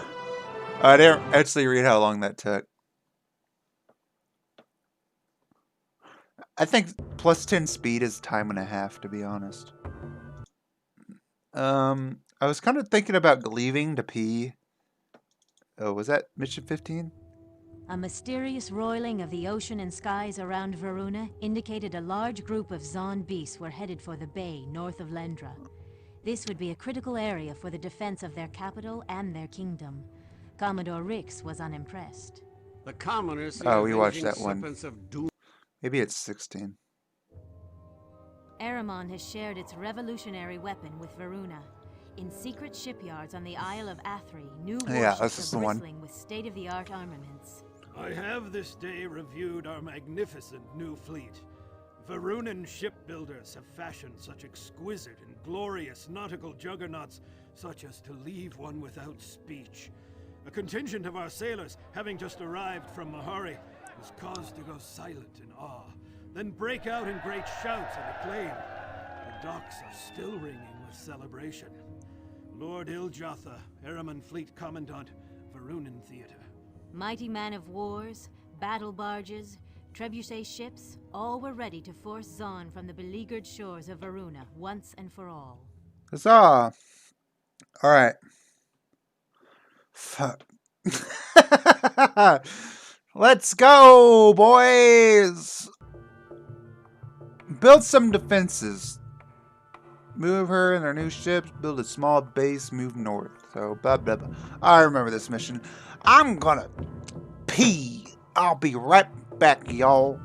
I didn't actually read how long that took. I think plus 10 speed is time and a half, to be honest. I was kind of thinking about leaving to pee. Oh, was that mission 15? A mysterious roiling of the ocean and skies around Varuna indicated a large group of Zon beasts were headed for the bay north of Lendra. This would be a critical area for the defense of their capital and their kingdom. Commodore Rix was unimpressed. The commoners see Oh, we watched avenging that one. serpents of doom. Maybe it's 16. Aramon has shared its revolutionary weapon with Varuna. In secret shipyards on the Isle of Athri, new Yeah, warships this is are the one. bristling with state-of-the-art armaments. I have this day reviewed our magnificent new fleet. Varunan shipbuilders have fashioned such exquisite and glorious nautical juggernauts, such as to leave one without speech. A contingent of our sailors, having just arrived from Mahari, was caused to go silent in awe, then break out in great shouts of acclaim. The docks are still ringing with celebration. Lord Iljatha, Araman Fleet Commandant, Varunan Theater. Mighty man of wars, battle barges, trebuchet ships, all were ready to force Zon from the beleaguered shores of Varuna once and for all. Huzzah! Alright. Fuck. Let's go, boys! Build some defenses. Move her and her new ships. Build a small base. Move north. So, blah, blah, blah. I remember this mission. I'm gonna pee. I'll be right back, y'all.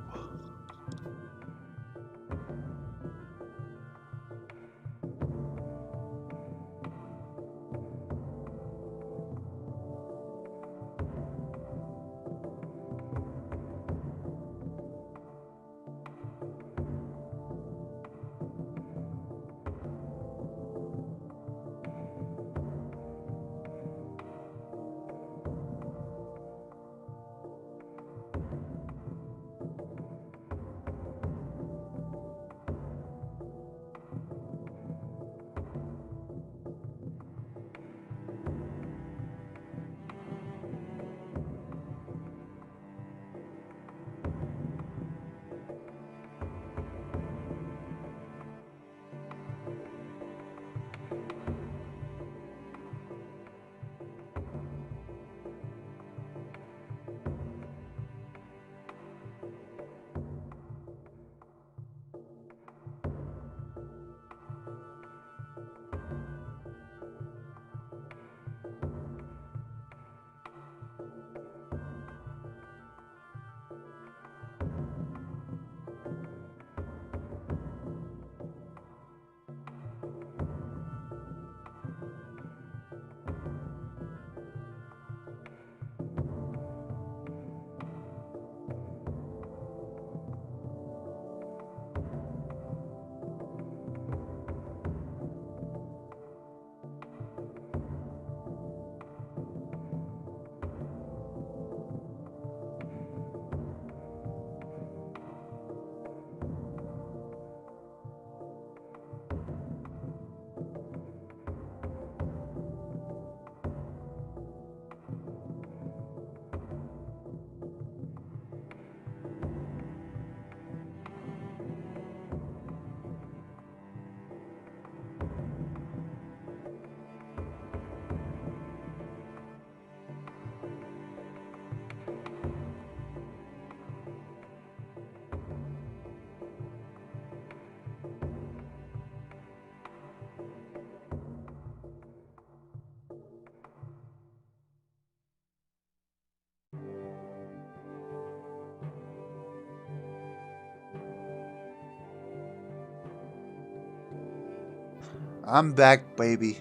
I'm back, baby.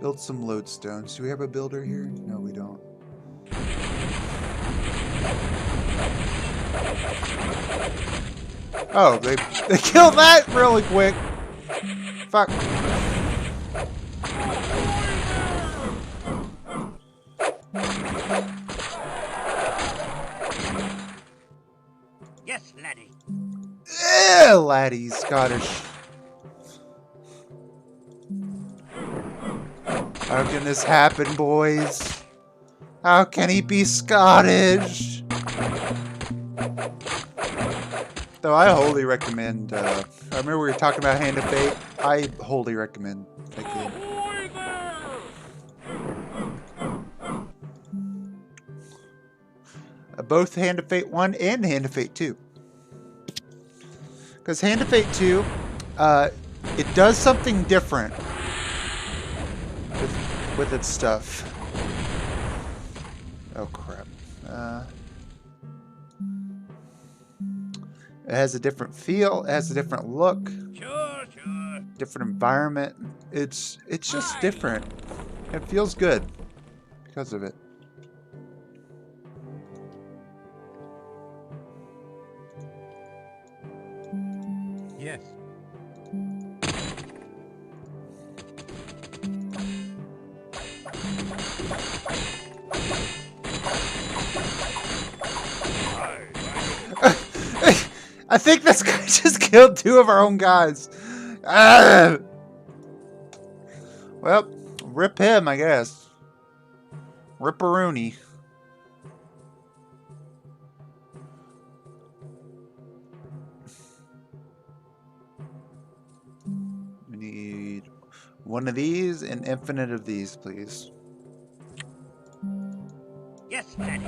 Build some lodestones. Do we have a builder here? No, we don't. Oh, they killed that really quick. Fuck. Yes, laddie. Laddie, Scottish. How can this happen, boys? How can he be Scottish? Though I wholly recommend, I remember we were talking about Hand of Fate. I wholly recommend that game. Both Hand of Fate 1 and Hand of Fate 2. Because Hand of Fate 2, it does something different with its stuff. Oh crap. It has a different feel, it has a different look. Sure. Different environment. It's just different. It feels good because of it. Yes. I think this guy just killed 2 of our own guys. Ah! Well, rip him, I guess. Ripperoonie. We need one of these and infinite of these, please. Yes, laddie.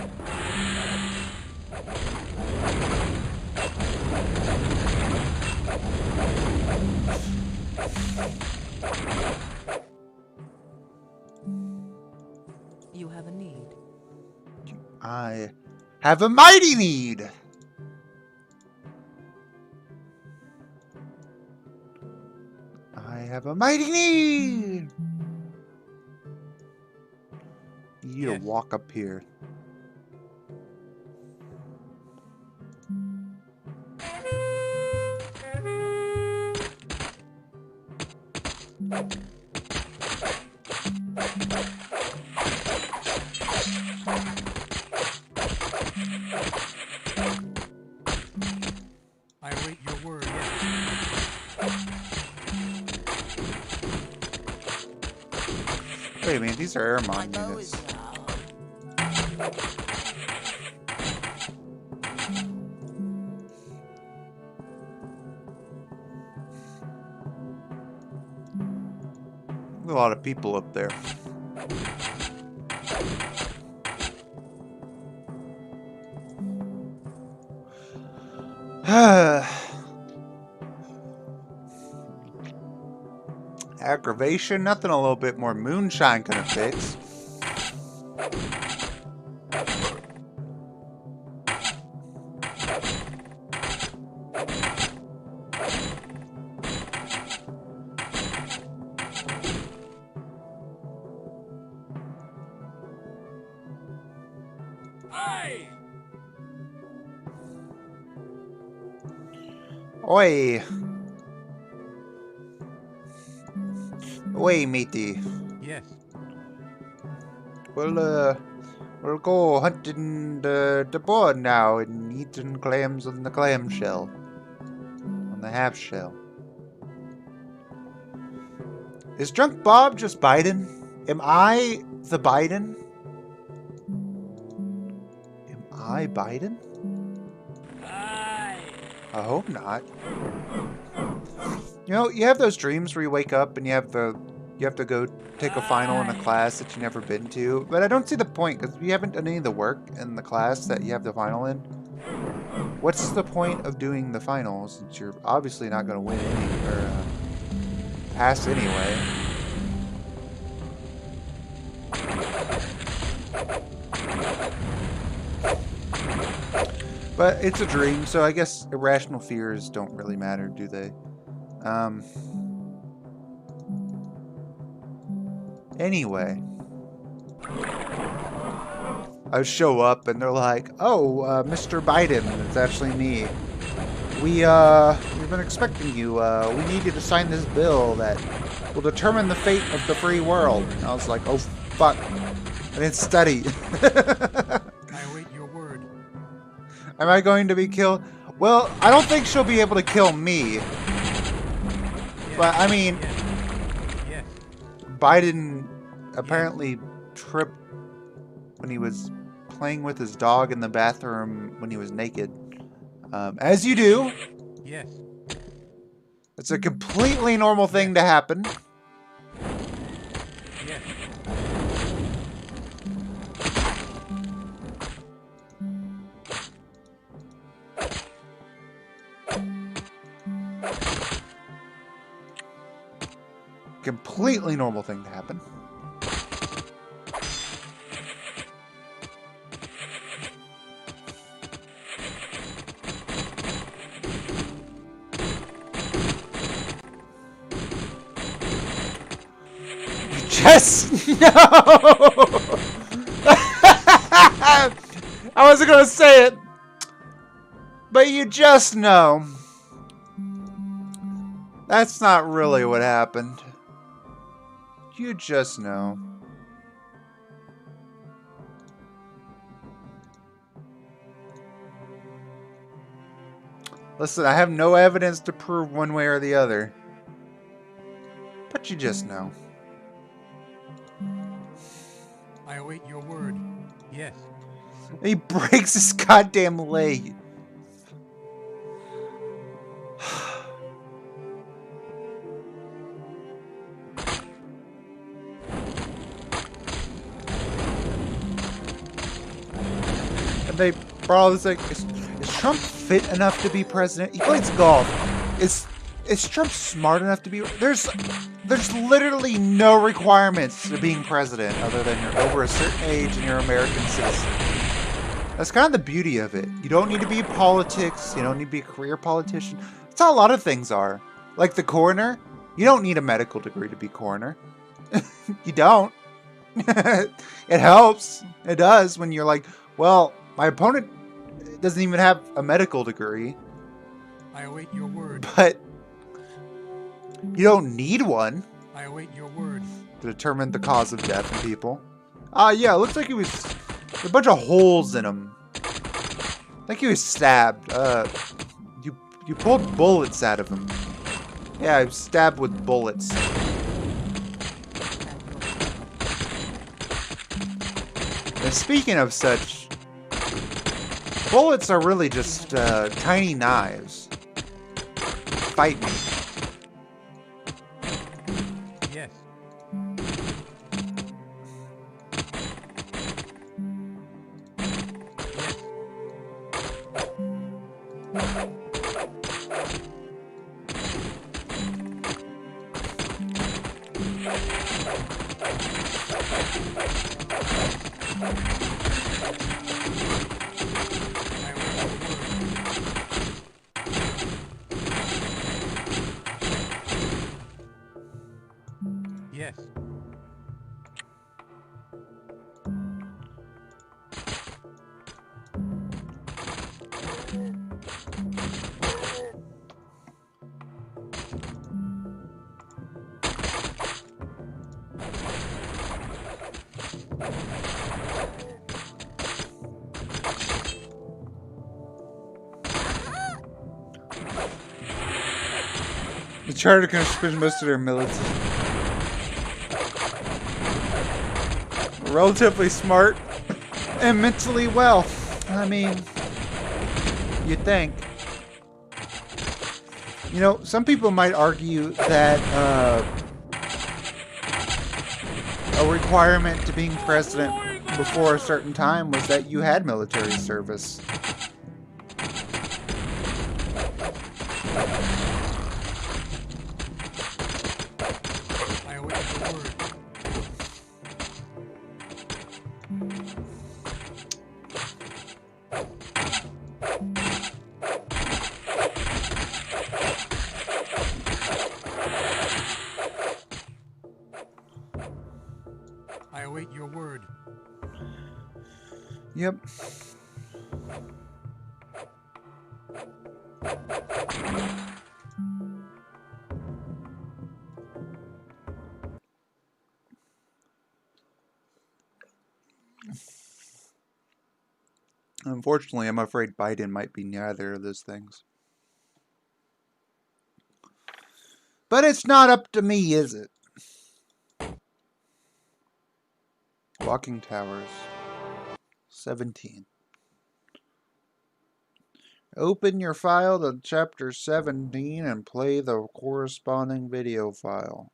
You have a need. I have a mighty need. I have a mighty need. You Yes. walk up here. I await your word. Yes. Wait a minute, these are Airmon units. A lot of people up there. Aggravation, nothing a little bit more moonshine couldn't fix. Aye! Oi! Oi, matey. Yes. We'll go hunting the boar now and eating clams on the clamshell. On the half shell. Is Drunk Bob just Biden? Am I the Biden? Am I Biden? Aye! I hope not. You know, you have those dreams where you wake up and you have to go take a final in a class that you've never been to. But I don't see the point because you haven't done any of the work in the class that you have the final in. What's the point of doing the final since you're obviously not going to win any or pass anyway? But it's a dream, so I guess irrational fears don't really matter, do they? Anyway. I show up and they're like, "Oh, Mr. Biden, it's actually me. We've been expecting you. We need you to sign this bill that will determine the fate of the free world." And I was like, "Oh, fuck. I didn't study." I await your word. Am I going to be killed? Well, I don't think she'll be able to kill me. Yes. But, I mean, Yes. Biden apparently tripped when he was playing with his dog in the bathroom when he was naked. As you do. Yes. It's a completely normal thing to happen. Yes. Completely normal thing to happen. Just no. I wasn't gonna say it, but you just know. That's not really what happened. You just know. Listen, I have no evidence to prove one way or the other. But you just know. I await your word. Yes. He breaks his goddamn leg. And they brought all this like, is Trump fit enough to be president? He plays golf. Is Trump smart enough to be? There's literally no requirements to being president other than you're over a certain age and you're an American citizen. That's kind of the beauty of it. You don't need to be politics. You don't need to be a career politician. That's how a lot of things are. Like the coroner. You don't need a medical degree to be coroner. You don't. It helps. It does when you're like, well, my opponent doesn't even have a medical degree. I await your word. But you don't need one I await your word. to determine the cause of death in people. Yeah, it looks like he was a bunch of holes in him. Like he was stabbed. You pulled bullets out of him. Yeah, he was stabbed with bullets. And speaking of such, bullets are really just tiny knives. Fight me. Yes. Yes. The charter can suspend most of their military. Relatively smart and mentally well. I mean, you'd think. You know, some people might argue that a requirement to being president before a certain time was that you had military service. I await your word. I await your word. Yep. Unfortunately, I'm afraid Biden might be neither of those things. But it's not up to me, is it? Walking Towers. 17. Open your file to chapter 17 and play the corresponding video file.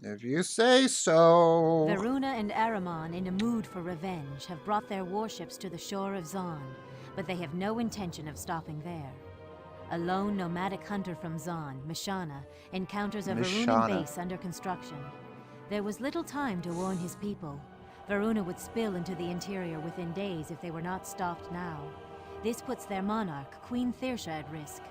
If you say so. Varuna and Ahriman, in a mood for revenge, have brought their warships to the shore of Zon, but they have no intention of stopping there. A lone nomadic hunter from Zon, Mishana, encounters a Varunan base under construction. There was little time to warn his people. Varuna would spill into the interior within days if they were not stopped now. This puts their monarch, Queen Thyrsha, at risk.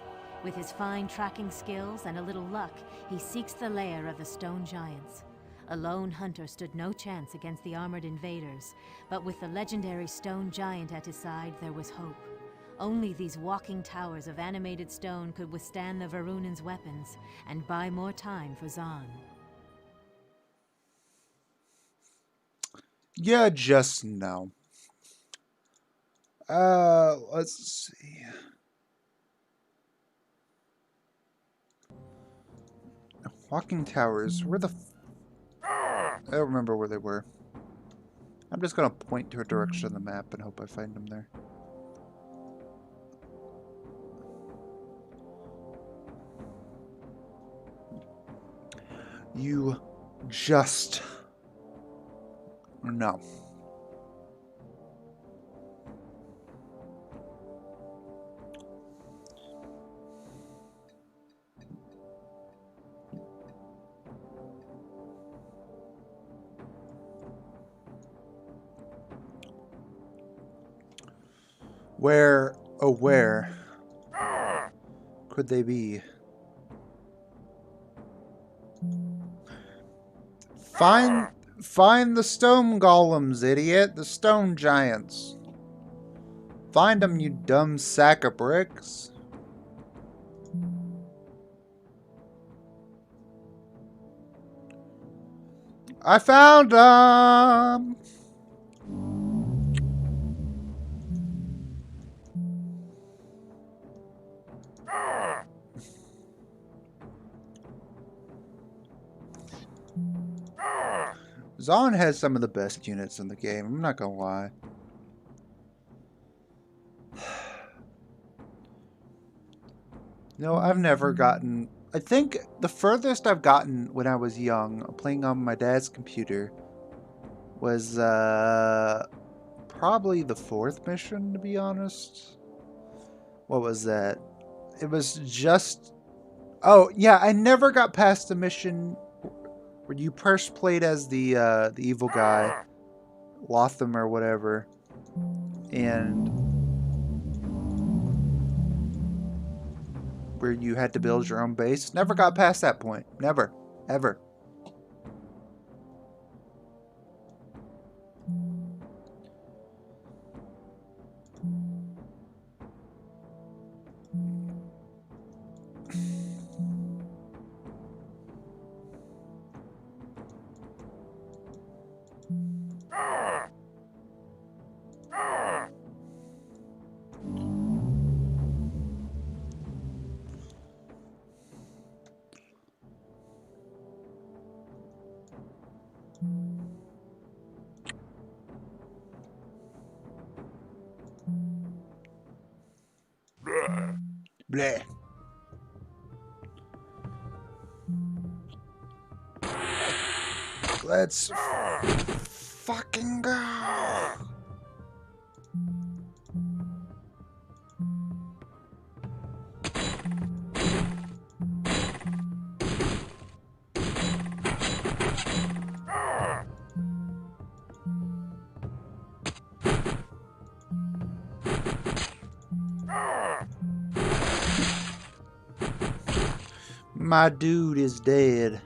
With his fine tracking skills and a little luck, he seeks the lair of the stone giants. A lone hunter stood no chance against the armored invaders, but with the legendary stone giant at his side, there was hope. Only these walking towers of animated stone could withstand the Varunan's weapons and buy more time for Zon. Yeah, just no. Let's see. Walking Towers. Where the I don't remember where they were. I'm just gonna point to a direction on the map and hope I find them there. You just... No. Where, oh where could they be? Find the stone golems, idiot. The stone giants. Find them, you dumb sack of bricks. I found them. Zon has some of the best units in the game, I'm not gonna lie. No, I've never gotten... I think the furthest I've gotten when I was young, playing on my dad's computer, was probably the 4th mission, to be honest. What was that? It was just... Oh, yeah, I never got past the mission where you first played as the evil guy, Lotham or whatever, and where you had to build your own base. Never got past that point. Never. Ever. Bleh. Let's fucking go. My dude is dead.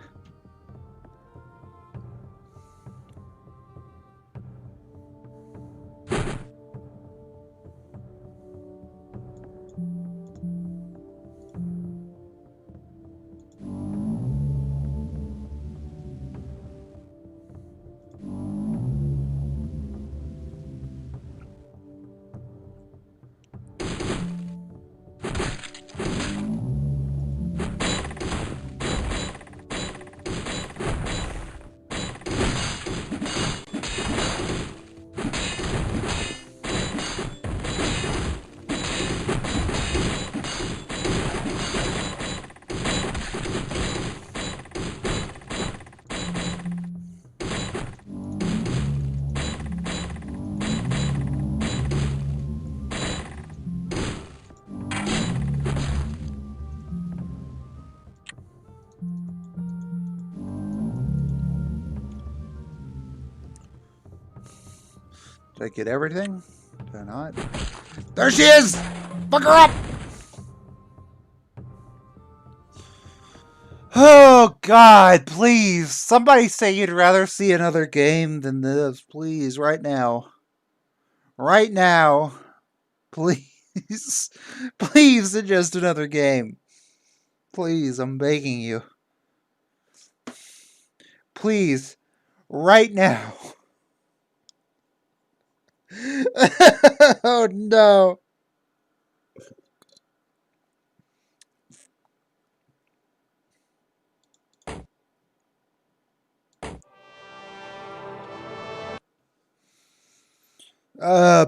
Did I get everything? Did I not? There she is! Fuck her up! Oh, God, please. Somebody say you'd rather see another game than this. Please, right now. Right now. Please. Please, suggest another game. Please, I'm begging you. Please, right now. Oh, no.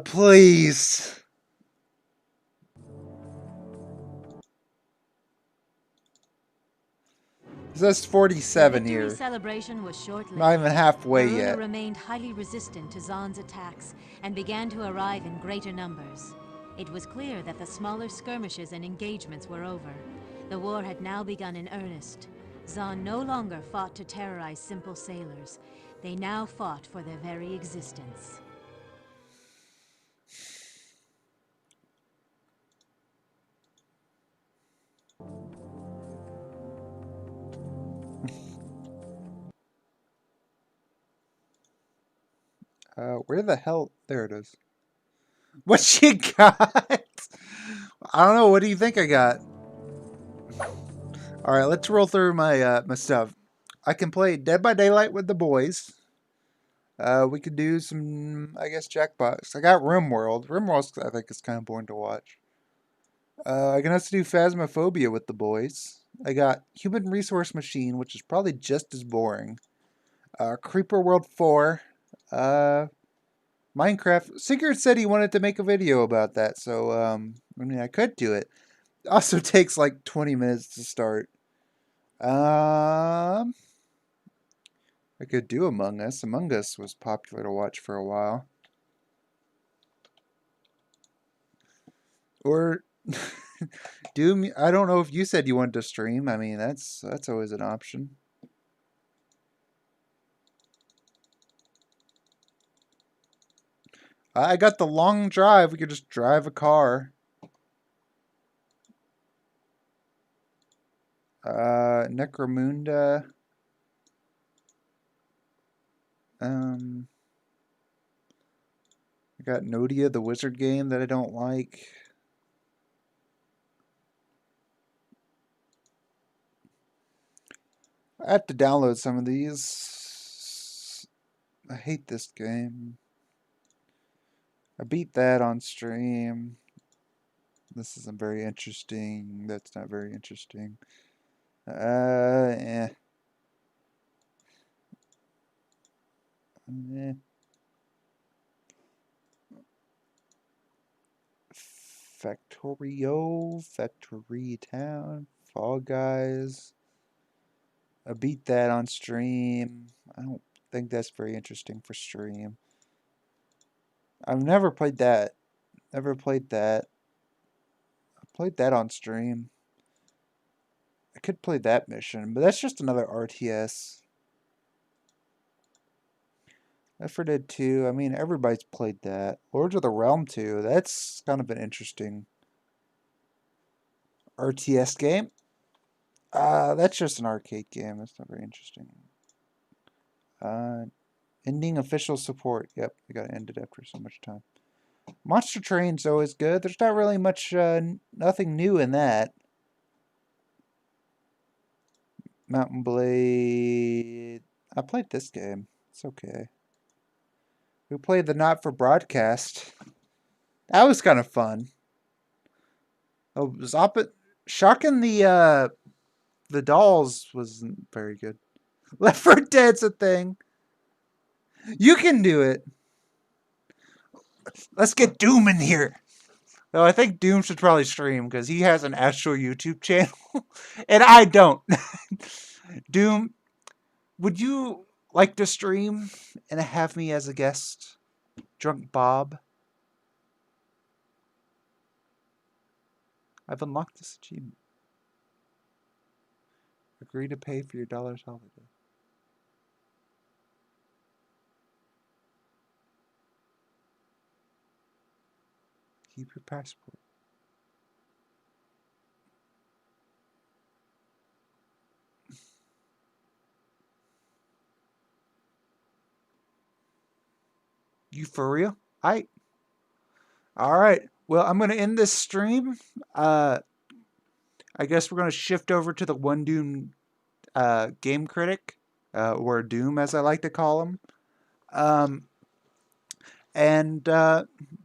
Please. That's The 47 victory here. celebration was short-lived. Not even halfway Varuna yet. remained highly resistant to Zaan's attacks and began to arrive in greater numbers. It was clear that the smaller skirmishes and engagements were over. The war had now begun in earnest. Zaan no longer fought to terrorize simple sailors. They now fought for their very existence. Where the hell? There it is. What you got? I don't know. What do you think I got? All right, let's roll through my my stuff. I can play Dead by Daylight with the boys. We could do some, I guess, Jackbox. I got RimWorld. RimWorld, I think, is kind of boring to watch. I can also do Phasmophobia with the boys. I got Human Resource Machine, which is probably just as boring. Creeper World 4. Minecraft. Secret said he wanted to make a video about that, so, I mean, I could do it. Also takes like 20 minutes to start. I could do Among Us. Among Us was popular to watch for a while. Or Doom. I don't know if you said you wanted to stream. I mean, that's always an option. I got the long drive. We could just drive a car. Necromunda. I got Nodia, the wizard game that I don't like. I have to download some of these. I hate this game. I beat that on stream. This isn't very interesting. That's not very interesting. Eh. Eh. Factorio, Factory Town, Fall Guys. I beat that on stream. I don't think that's very interesting for stream. I've never played that. Never played that. I played that on stream. I could play that mission, but that's just another RTS. Left 4 Dead 2, I mean, everybody's played that. Lords of the Realm 2, that's kind of an interesting RTS game. That's just an arcade game. That's not very interesting. Ending official support. Yep, we gotta end it after so much time. Monster Train's always good. There's not really much, nothing new in that. Mountain Blade. I played this game. It's okay. We played the Not for Broadcast. That was kind of fun. Oh, Shocking the dolls wasn't very good. Left 4 Dead's a thing. You can do it. Let's get Doom in here. Though I think Doom should probably stream because he has an actual YouTube channel and I don't. Doom, would you like to stream and have me as a guest? Drunk Bob. I've unlocked this achievement. Agree to pay for your $1 holiday. Keep your passport. You for real? All right. Well, I'm going to end this stream. I guess we're going to shift over to the One Doom game critic, or Doom as I like to call him.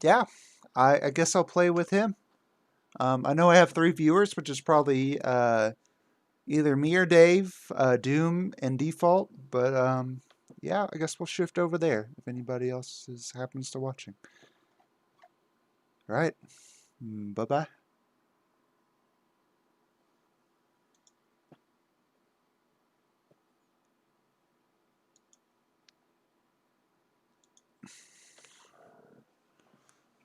Yeah, I guess I'll play with him. I know I have 3 viewers, which is probably either me or Dave, Doom and default. But yeah, I guess we'll shift over there if anybody else happens to watching. All right. Bye-bye.